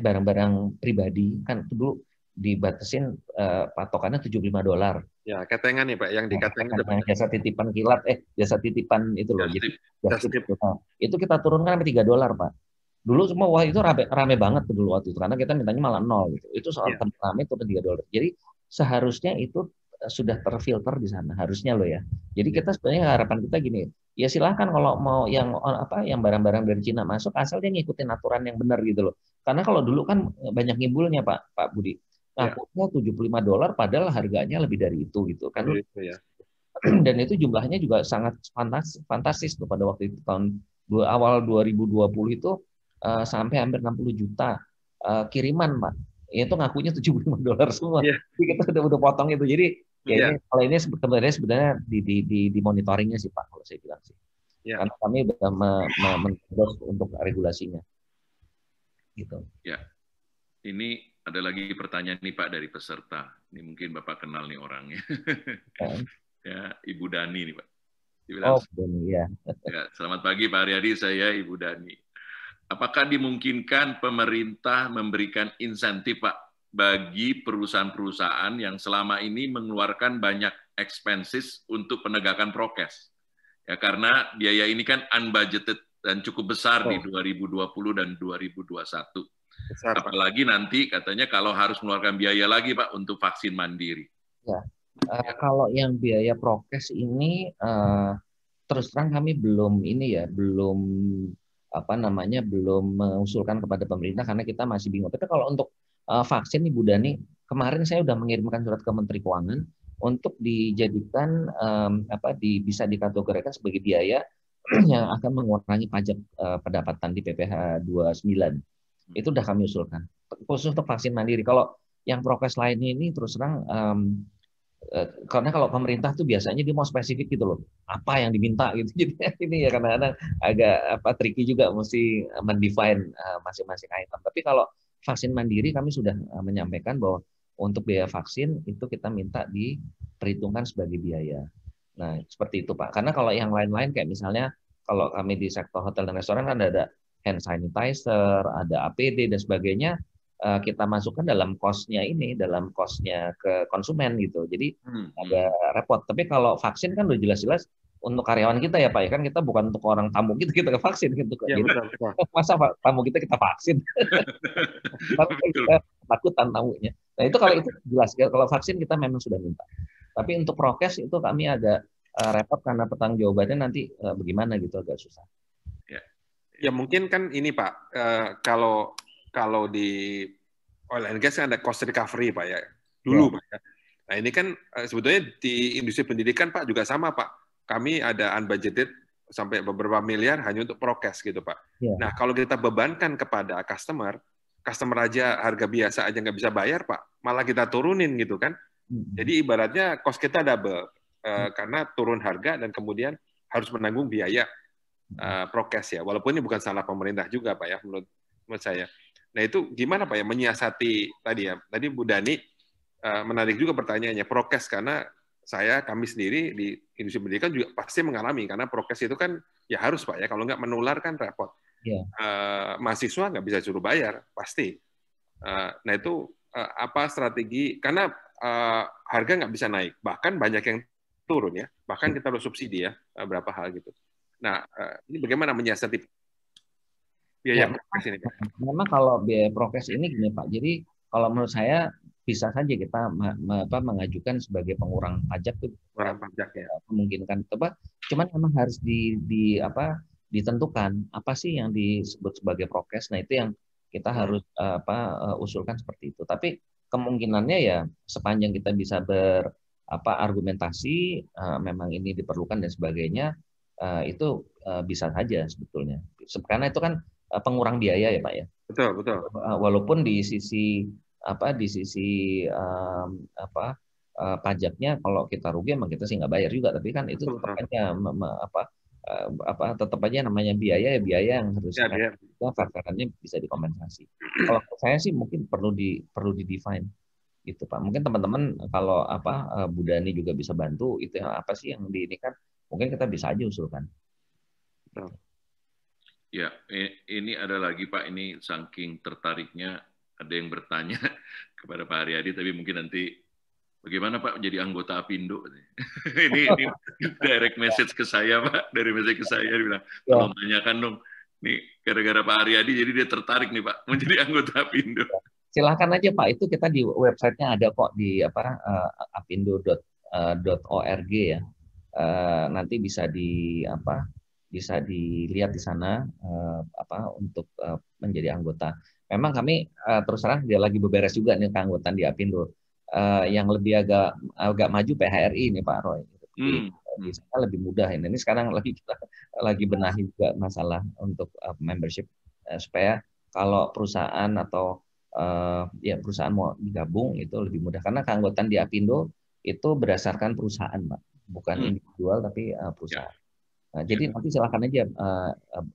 barang-barang pribadi kan itu dulu dibatasin patokannya $75. Ya, ketengan nih Pak, yang Nah, dikateng itu Pak. yang jasa titipan kilat, jasa titipan itu loh. Jadi Just just tip, tip. nah, itu kita turunkan sampai $3 Pak. Dulu semua wah itu rame banget tuh dulu waktu itu karena kita mintanya malah nol gitu. Itu soal Ya. rame turun $3. Jadi seharusnya itu sudah terfilter di sana harusnya loh ya. Jadi Ya. kita sebenarnya harapan kita gini, ya silahkan kalau mau yang barang-barang dari Cina masuk asal dia ngikutin aturan yang benar gitu loh. Karena kalau dulu kan banyak ngibulnya Pak Budi. Ya. Ngakunya $75 padahal harganya lebih dari itu gitu kan. Itu ya. Dan itu jumlahnya juga sangat fantastis tuh pada waktu itu awal 2020 itu sampai hampir 60 juta kiriman Pak. Itu ngakunya $75 semua. Iya. Jadi kita udah potong itu. Jadi ya Iya. ini kalau ini sebenarnya di monitoringnya sih Pak kalau saya bilang sih. Ya. Karena kami sudah mendorong untuk regulasinya. Gitu. Ya, ini ada lagi pertanyaan nih Pak dari peserta. Ini mungkin Bapak kenal nih orangnya. Ya, Ibu Dani nih Pak. Oh, ya. Ya, selamat pagi Pak Aryadi, saya Ibu Dani. Apakah dimungkinkan pemerintah memberikan insentif Pak bagi perusahaan-perusahaan yang selama ini mengeluarkan banyak expenses untuk penegakan prokes? Ya, karena biaya ini kan unbudgeted dan cukup besar di 2020 dan 2021. Besar, Apalagi nanti katanya kalau harus mengeluarkan biaya lagi Pak untuk vaksin mandiri. Ya. Kalau yang biaya prokes ini terus terang kami belum belum mengusulkan kepada pemerintah karena kita masih bingung. Tapi kalau untuk vaksin nih Bu Dani, kemarin saya udah mengirimkan surat ke Menteri Keuangan untuk dijadikan bisa dikategorikan sebagai biaya yang akan mengurangi pajak pendapatan di PPh 29. Itu udah kami usulkan. Khusus untuk vaksin mandiri. Kalau yang prokes lainnya ini terus terang karena kalau pemerintah tuh biasanya dia mau spesifik gitu loh, apa yang diminta gitu. Jadi ini ya kadang-kadang agak tricky juga mesti mendefine masing-masing item. Tapi kalau vaksin mandiri kami sudah menyampaikan bahwa untuk biaya vaksin itu kita minta diperhitungkan sebagai biaya. Nah, seperti itu Pak. Karena kalau yang lain-lain kayak misalnya kalau kami di sektor hotel dan restoran kan ada hand sanitizer, ada APD dan sebagainya, kita masukkan dalam cost-nya ini, dalam cost-nya ke konsumen gitu. Jadi agak repot. Tapi kalau vaksin kan udah jelas-jelas untuk karyawan kita ya Pak, ya kan kita bukan untuk orang tamu kita ke vaksin gitu. Ya, Jadi betul. masa tamu kita vaksin? Kita takutan tamunya. Nah itu kalau itu jelas, kalau vaksin kita memang sudah minta. Tapi untuk prokes itu kami agak repot karena pertanggungjawabannya nanti bagaimana gitu, agak susah. Ya mungkin kan ini Pak, kalau di oil and gas kan ada cost recovery Pak ya, dulu Pak ya. Nah ini kan sebetulnya di industri pendidikan Pak juga sama Pak. Kami ada unbudgeted sampai beberapa miliar hanya untuk prokes gitu Pak. Nah kalau kita bebankan kepada customer aja harga biasa aja nggak bisa bayar Pak, malah kita turunin gitu kan. Jadi ibaratnya cost kita double karena turun harga dan kemudian harus menanggung biaya prokes ya, walaupun ini bukan salah pemerintah juga Pak ya, menurut saya. Nah itu gimana Pak ya menyiasati tadi ya, tadi Bu Dani menarik juga pertanyaannya prokes, karena kami sendiri di industri pendidikan juga pasti mengalami, karena prokes itu kan ya harus Pak ya, kalau nggak menular kan repot. Mahasiswa nggak bisa suruh bayar pasti. Nah itu apa strategi, karena harga nggak bisa naik, bahkan banyak yang turun ya, bahkan kita harus subsidi ya berapa hal gitu. Nah, ini bagaimana menyiasati biaya prokes ini, Pak? Memang kalau biaya prokes ini gini, Pak. Jadi kalau menurut saya bisa saja kita mengajukan sebagai pengurang pajak tuh. Pengurang pajak ya. Memungkinkan. Cuman memang harus ditentukan apa sih yang disebut sebagai prokes. Nah itu yang kita harus usulkan seperti itu. Tapi kemungkinannya ya sepanjang kita bisa argumentasi memang ini diperlukan dan sebagainya. Itu bisa saja sebetulnya, karena itu kan pengurang biaya ya Pak ya. Betul. Walaupun di sisi pajaknya kalau kita rugi emang kita sih nggak bayar juga, tapi kan itu tetap aja namanya biaya yang harus faktanya bisa dikompensasi. Kalau saya sih mungkin perlu di-define gitu Pak. Mungkin teman-teman kalau Bu Dani juga bisa bantu itu apa sih yang diinikan. Mungkin kita bisa aja usulkan. Ya, ini ada lagi Pak, ini saking tertariknya ada yang bertanya kepada Pak Haryadi, tapi mungkin nanti bagaimana Pak menjadi anggota Apindo? ini direct message ke saya Pak, dari message ke saya, dia bilang, tolong tanyakan dong. Nih gara-gara Pak Haryadi, jadi dia tertarik nih Pak menjadi anggota Apindo. Silakan aja Pak, itu kita di websitenya ada kok di apindo.org ya. Nanti bisa dilihat di sana untuk menjadi anggota. Memang kami terus terang dia lagi beberes juga nih keanggotaan di Apindo. Yang lebih agak maju PHRI ini Pak Roy. Di sana lebih mudah ini. Ini sekarang kita lagi benahi juga masalah untuk membership supaya kalau perusahaan atau perusahaan mau digabung itu lebih mudah, karena keanggotaan di Apindo itu berdasarkan perusahaan Pak. Bukan individual tapi perusahaan. Nah, jadi nanti silakan aja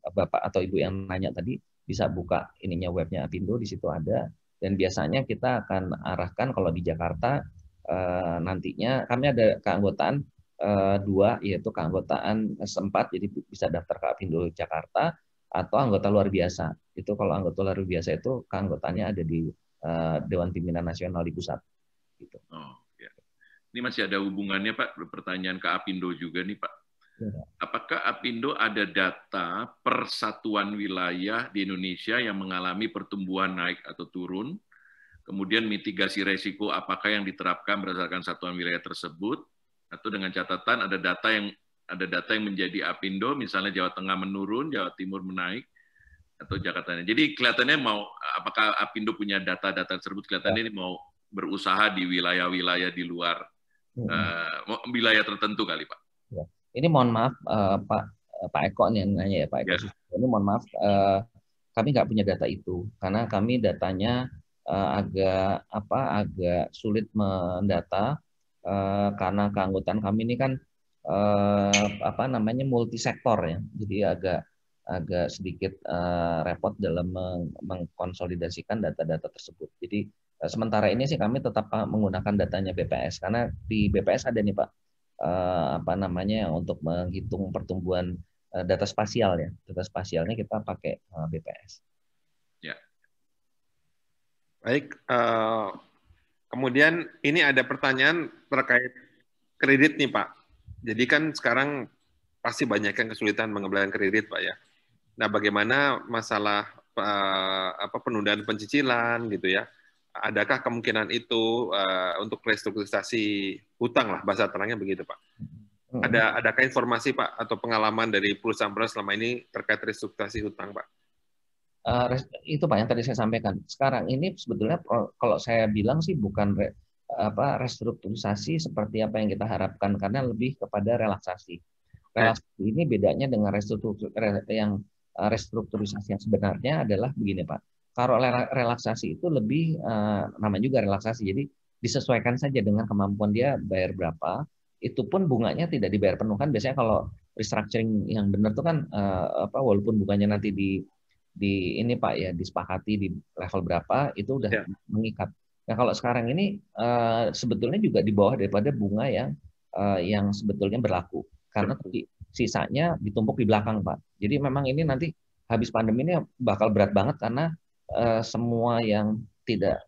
Bapak atau Ibu yang nanya tadi bisa buka ininya webnya Apindo, di situ ada. Dan biasanya kita akan arahkan kalau di Jakarta nantinya kami ada keanggotaan 2, yaitu keanggotaan S4, jadi bisa daftar ke Apindo Jakarta, atau anggota luar biasa. Itu kalau anggota luar biasa itu keanggotaannya ada di Dewan Pimpinan Nasional di pusat. Gitu. Ini masih ada hubungannya Pak, pertanyaan ke Apindo juga nih Pak. Apakah Apindo ada data persatuan wilayah di Indonesia yang mengalami pertumbuhan naik atau turun? Kemudian mitigasi resiko apakah yang diterapkan berdasarkan satuan wilayah tersebut? Atau dengan catatan ada data yang menjadi Apindo, misalnya Jawa Tengah menurun, Jawa Timur menaik. atau Jakarta. Jadi kelihatannya mau apakah Apindo punya data-data tersebut, kelihatannya ini mau berusaha di wilayah-wilayah di luar wilayah tertentu kali Pak. Ya. Ini mohon maaf Pak Eko nih yang nanya ya Pak Eko. Ya. Ini mohon maaf kami nggak punya data itu karena kami datanya agak sulit mendata karena keanggotaan kami ini kan multisektor ya. Jadi agak sedikit repot dalam mengkonsolidasikan data-data tersebut. Jadi sementara ini sih kami tetap menggunakan datanya BPS karena di BPS ada nih Pak untuk menghitung pertumbuhan data spasial ya. Data spasialnya kita pakai BPS. Ya. Baik. Kemudian ini ada pertanyaan terkait kredit nih Pak. Jadi kan sekarang pasti banyak yang kesulitan mengembalikan kredit Pak ya. Nah, bagaimana masalah penundaan pencicilan gitu ya? Adakah kemungkinan itu untuk restrukturisasi hutang lah, bahasa terangnya begitu Pak? Adakah informasi Pak atau pengalaman dari perusahaan-perusahaan selama ini terkait restrukturisasi hutang Pak? Itu Pak yang tadi saya sampaikan. Sekarang ini sebetulnya kalau saya bilang sih bukan restrukturisasi seperti apa yang kita harapkan karena lebih kepada relaksasi. Relaksasi ini bedanya dengan restrukturisasi yang sebenarnya adalah begini Pak. Kalau relaksasi itu lebih namanya juga relaksasi. Jadi disesuaikan saja dengan kemampuan dia bayar berapa. Itu pun bunganya tidak dibayar penuh kan. Biasanya kalau restructuring yang benar itu kan walaupun bunganya nanti di ini Pak ya disepakati di level berapa itu udah mengikat. Nah kalau sekarang ini sebetulnya juga di bawah daripada bunga yang sebetulnya berlaku karena sisanya ditumpuk di belakang Pak. Jadi memang ini nanti habis pandemi ini bakal berat banget karena semua yang tidak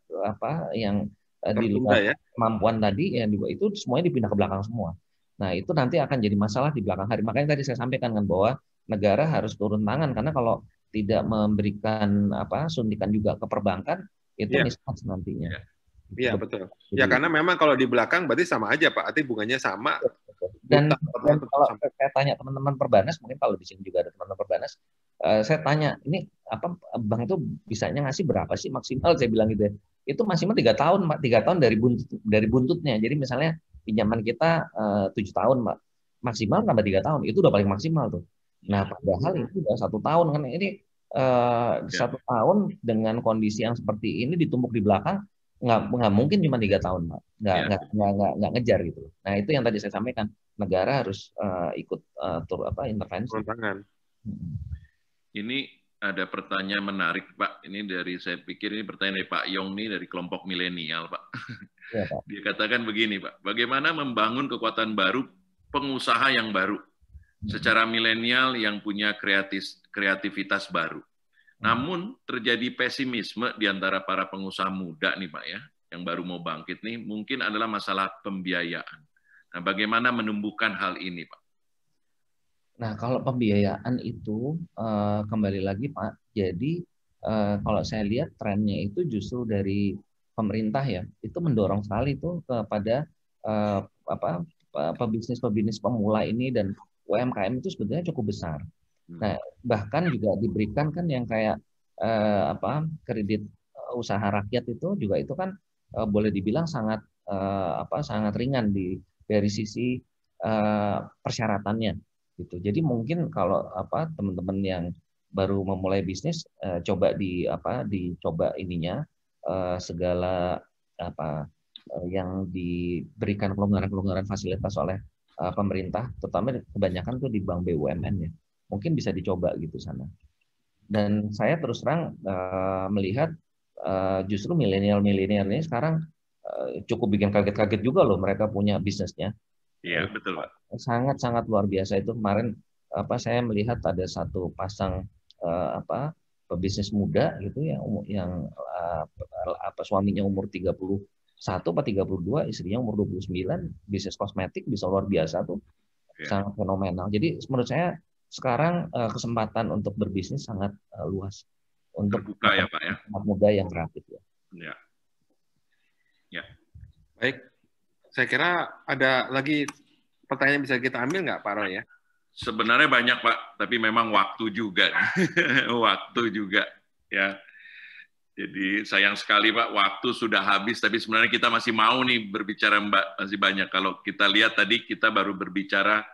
di luar kemampuan tadi yang itu semuanya dipindah ke belakang semua. Nah itu nanti akan jadi masalah di belakang hari. Makanya tadi saya sampaikan kan bahwa negara harus turun tangan karena kalau tidak memberikan suntikan juga ke perbankan itu mismatch nantinya. Iya betul. Ya karena memang kalau di belakang berarti sama aja Pak, artinya bunganya sama. Dan kalau saya tanya teman-teman Perbanas, mungkin kalau di sini juga ada teman-teman Perbanas, saya tanya ini bank itu bisanya ngasih berapa sih maksimal? Saya bilang gitu ya. Itu maksimal 3 tahun, Pak. 3 tahun dari buntutnya. Jadi misalnya pinjaman kita 7 tahun, Pak. Maksimal tambah 3 tahun. Itu udah paling maksimal tuh. Nah, padahal itu udah 1 tahun kan ini 1 tahun dengan kondisi yang seperti ini ditumpuk di belakang nggak mungkin cuma 3 tahun Pak. Nggak ngejar gitu. Nah itu yang tadi saya sampaikan negara harus ikut intervensi. Ini ada pertanyaan menarik Pak. Ini saya pikir ini pertanyaan dari Pak Yong nih dari kelompok milenial Pak. Ya, Pak. Dia katakan begini Pak, bagaimana membangun kekuatan baru pengusaha yang baru secara milenial yang punya kreativitas baru. Namun terjadi pesimisme di antara para pengusaha muda nih Pak ya, yang baru mau bangkit nih, mungkin adalah masalah pembiayaan. Nah, bagaimana menumbuhkan hal ini Pak? Nah, kalau pembiayaan itu kembali lagi Pak, jadi kalau saya lihat trennya itu justru dari pemerintah ya, itu mendorong sekali itu kepada pebisnis pemula ini dan UMKM itu sebetulnya cukup besar. Nah, bahkan juga diberikan kan yang kayak kredit usaha rakyat itu juga itu kan boleh dibilang sangat ringan dari sisi persyaratannya gitu. Jadi mungkin kalau teman-teman yang baru memulai bisnis coba dicoba ininya segala yang diberikan kelonggaran fasilitas oleh pemerintah, terutama kebanyakan tuh di bank BUMN ya. Mungkin bisa dicoba gitu sana. Dan saya terus terang melihat justru milenial ini sekarang cukup bikin kaget-kaget juga loh mereka punya bisnisnya. Iya betul Pak. Sangat luar biasa itu kemarin saya melihat ada satu pasang pebisnis muda gitu yang suaminya umur 31 atau 32, istrinya umur 29, bisnis kosmetik bisa luar biasa tuh. Sangat fenomenal. Jadi menurut saya sekarang kesempatan untuk berbisnis sangat luas untuk terbuka ya Pak ya. Anak muda yang kreatif ya. Ya. Baik. Saya kira ada lagi pertanyaan bisa kita ambil nggak Pak Roy ya? Sebenarnya banyak Pak, tapi memang waktu juga, waktu juga ya. Jadi sayang sekali Pak, waktu sudah habis, tapi sebenarnya kita masih mau nih berbicara Mbak, masih banyak. Kalau kita lihat tadi kita baru berbicara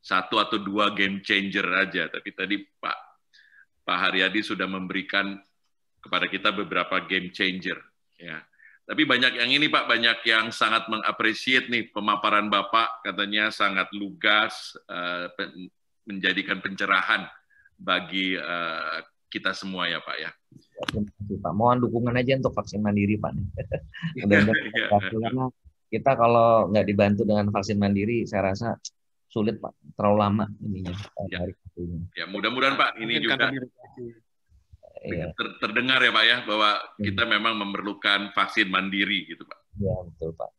1 atau 2 game changer aja, tapi tadi Pak Haryadi sudah memberikan kepada kita beberapa game changer. Ya. Tapi banyak yang ini Pak, banyak yang sangat mengapresiasi nih pemaparan Bapak, katanya sangat lugas, menjadikan pencerahan bagi kita semua ya Pak ya. Terima kasih, Pak. Mohon dukungan aja untuk vaksin mandiri, Pak. Mudah-mudahan karena kita kalau nggak dibantu dengan vaksin mandiri, saya rasa sulit, Pak. Terlalu lama ininya. Ya, mudah-mudahan Pak ini juga terdengar ya Pak ya, bahwa kita memang memerlukan vaksin mandiri gitu Pak. Ya, betul Pak.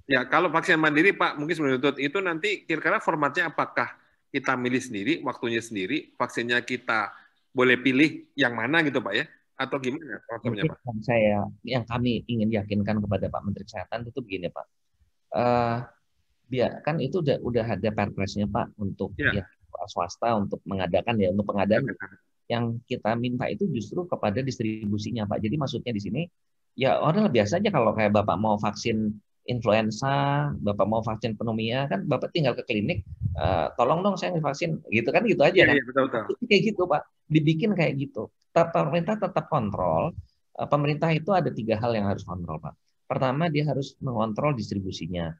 Ya, kalau vaksin mandiri Pak, mungkin sebelum itu nanti kira-kira formatnya apakah kita milih sendiri, waktunya sendiri, vaksinnya kita boleh pilih yang mana gitu Pak ya, atau gimana? Yang kami ingin yakinkan kepada Pak Menteri Kesehatan itu begini Pak, kan itu udah ada perpresnya Pak untuk swasta untuk mengadakan ya, untuk pengadaan. Yang kita minta itu justru kepada distribusinya Pak. Jadi maksudnya di sini ya orang biasa aja kalau kayak Bapak mau vaksin influenza, Bapak mau vaksin pneumonia kan Bapak tinggal ke klinik, tolong dong saya vaksin, gitu kan, gitu aja kan. Iya, betul. Kayak gitu Pak, dibikin kayak gitu. Pemerintah tetap kontrol. Pemerintah itu ada 3 hal yang harus kontrol Pak. Pertama dia harus mengontrol distribusinya,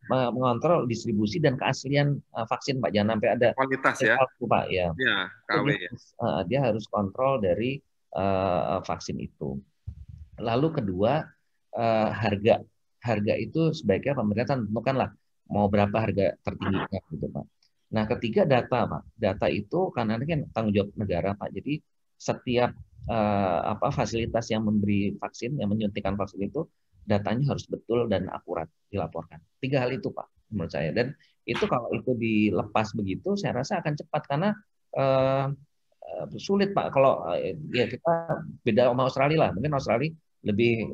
mengontrol distribusi dan keaslian vaksin Pak. Jangan sampai ada kualitas ya Pak ya. KW ya. Dia harus kontrol dari vaksin itu. Lalu kedua, harga itu sebaiknya pemerintah tentukanlah mau berapa harga tertingginya gitu Pak. Nah ketiga data Pak, data itu karena ini kan tanggung jawab negara Pak. Jadi setiap fasilitas yang memberi vaksin, yang menyuntikkan vaksin itu datanya harus betul dan akurat dilaporkan. 3 hal itu Pak menurut saya. Dan itu kalau itu dilepas begitu, saya rasa akan cepat karena sulit Pak. Kalau ya kita beda sama Australia lah, mungkin Australia lebih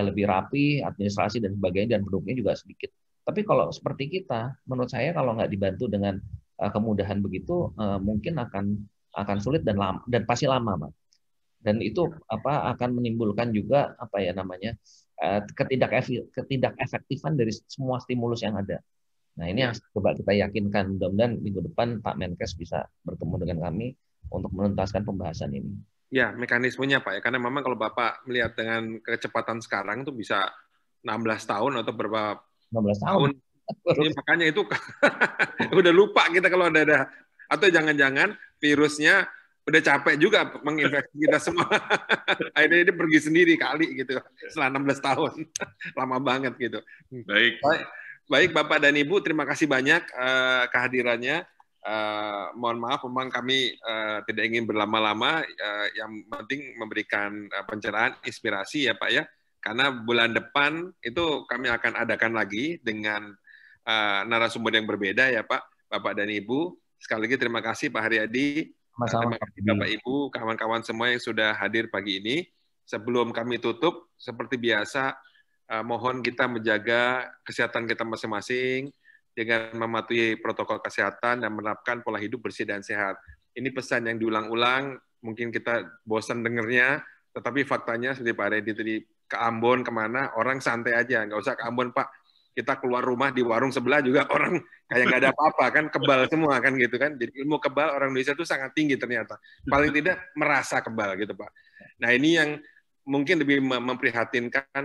lebih rapi administrasi dan sebagainya dan penduduknya juga sedikit. Tapi kalau seperti kita, menurut saya kalau nggak dibantu dengan kemudahan begitu, mungkin akan sulit dan pasti lama, Pak. Dan itu akan menimbulkan juga ketidakefektifan dari semua stimulus yang ada. Nah ini yang coba kita yakinkan, mudah-mudahan minggu depan Pak Menkes bisa bertemu dengan kami untuk menuntaskan pembahasan ini. Ya, mekanismenya Pak ya, karena memang kalau Bapak melihat dengan kecepatan sekarang itu bisa 16 tahun atau berapa 16 tahun. Ini makanya itu udah lupa kita kalau ada atau jangan-jangan virusnya udah capek juga menginfeksi kita semua. Akhirnya dia pergi sendiri kali gitu setelah 16 tahun. Lama banget gitu. Baik Bapak dan Ibu, terima kasih banyak kehadirannya. Mohon maaf, memang kami tidak ingin berlama-lama. Yang penting memberikan pencerahan, inspirasi ya Pak ya. Karena bulan depan itu kami akan adakan lagi dengan narasumber yang berbeda ya Pak, Bapak dan Ibu. Sekali lagi terima kasih Pak Haryadi. Terima kasih Bapak Ibu, kawan-kawan semua yang sudah hadir pagi ini. Sebelum kami tutup, seperti biasa, mohon kita menjaga kesehatan kita masing-masing dengan mematuhi protokol kesehatan dan menerapkan pola hidup bersih dan sehat. Ini pesan yang diulang-ulang, mungkin kita bosan dengernya, tetapi faktanya seperti Pak Haryadi tadi, ke Ambon kemana, orang santai aja, nggak usah ke Ambon Pak. Kita keluar rumah di warung sebelah juga orang kayak nggak ada apa-apa kan, kebal semua kan gitu kan. Jadi ilmu kebal orang Indonesia itu sangat tinggi ternyata. Paling tidak merasa kebal gitu Pak. Nah ini yang mungkin lebih memprihatinkan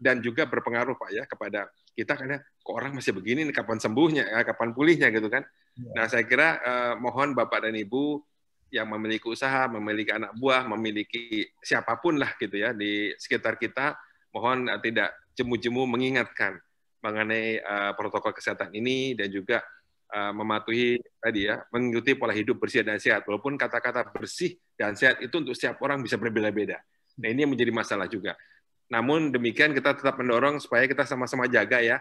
dan juga berpengaruh Pak ya kepada kita, karena kok orang masih begini nih, kapan sembuhnya, kapan pulihnya gitu kan. Nah saya kira mohon Bapak dan Ibu yang memiliki usaha, memiliki anak buah, memiliki siapapun lah gitu ya di sekitar kita, mohon tidak jemu-jemu mengingatkan mengenai protokol kesehatan ini dan juga mematuhi tadi ya, mengikuti pola hidup bersih dan sehat. Walaupun kata-kata bersih dan sehat itu untuk setiap orang bisa berbeda-beda. Nah ini yang menjadi masalah juga. Namun demikian kita tetap mendorong supaya kita sama-sama jaga ya,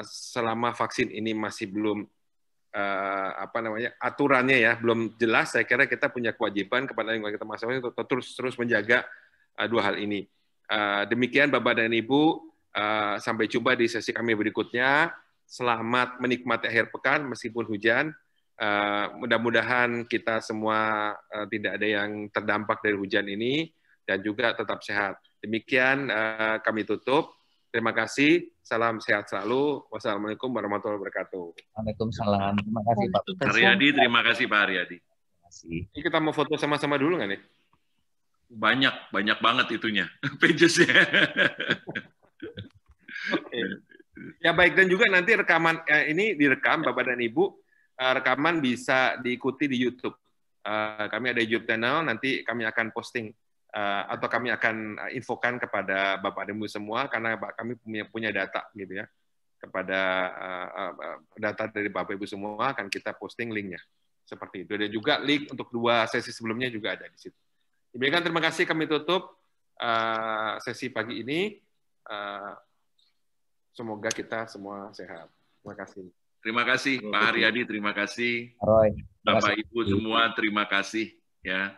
selama vaksin ini masih belum aturannya ya belum jelas, saya kira kita punya kewajiban kepada lingkungan kita masing-masing untuk terus menjaga 2 hal ini. Demikian Bapak dan Ibu, sampai jumpa di sesi kami berikutnya. selamat menikmati akhir pekan meskipun hujan. Mudah-mudahan kita semua tidak ada yang terdampak dari hujan ini dan juga tetap sehat. Demikian kami tutup. Terima kasih. Salam sehat selalu. Wassalamualaikum warahmatullahi wabarakatuh. Waalaikumsalam. Terima kasih Pak. Haryadi, terima kasih Pak Haryadi. Terima kasih. Ini kita mau foto sama-sama dulu nggak nih? Banyak banget itunya, pages-nya. Oke. Ya baik, dan juga nanti rekaman ini direkam Bapak dan Ibu, rekaman bisa diikuti di YouTube. Kami ada YouTube channel, nanti kami akan posting atau kami akan infokan kepada Bapak dan Ibu semua karena kami punya data gitu ya. Kepada data dari Bapak Ibu semua akan kita posting linknya. Seperti itu. Dan juga link untuk 2 sesi sebelumnya juga ada di situ. Demikian, terima kasih, kami tutup sesi pagi ini. Semoga kita semua sehat. Terima kasih. Terima kasih Pak Haryadi, terima kasih. Roy. Bapak Ibu semua, terima kasih ya.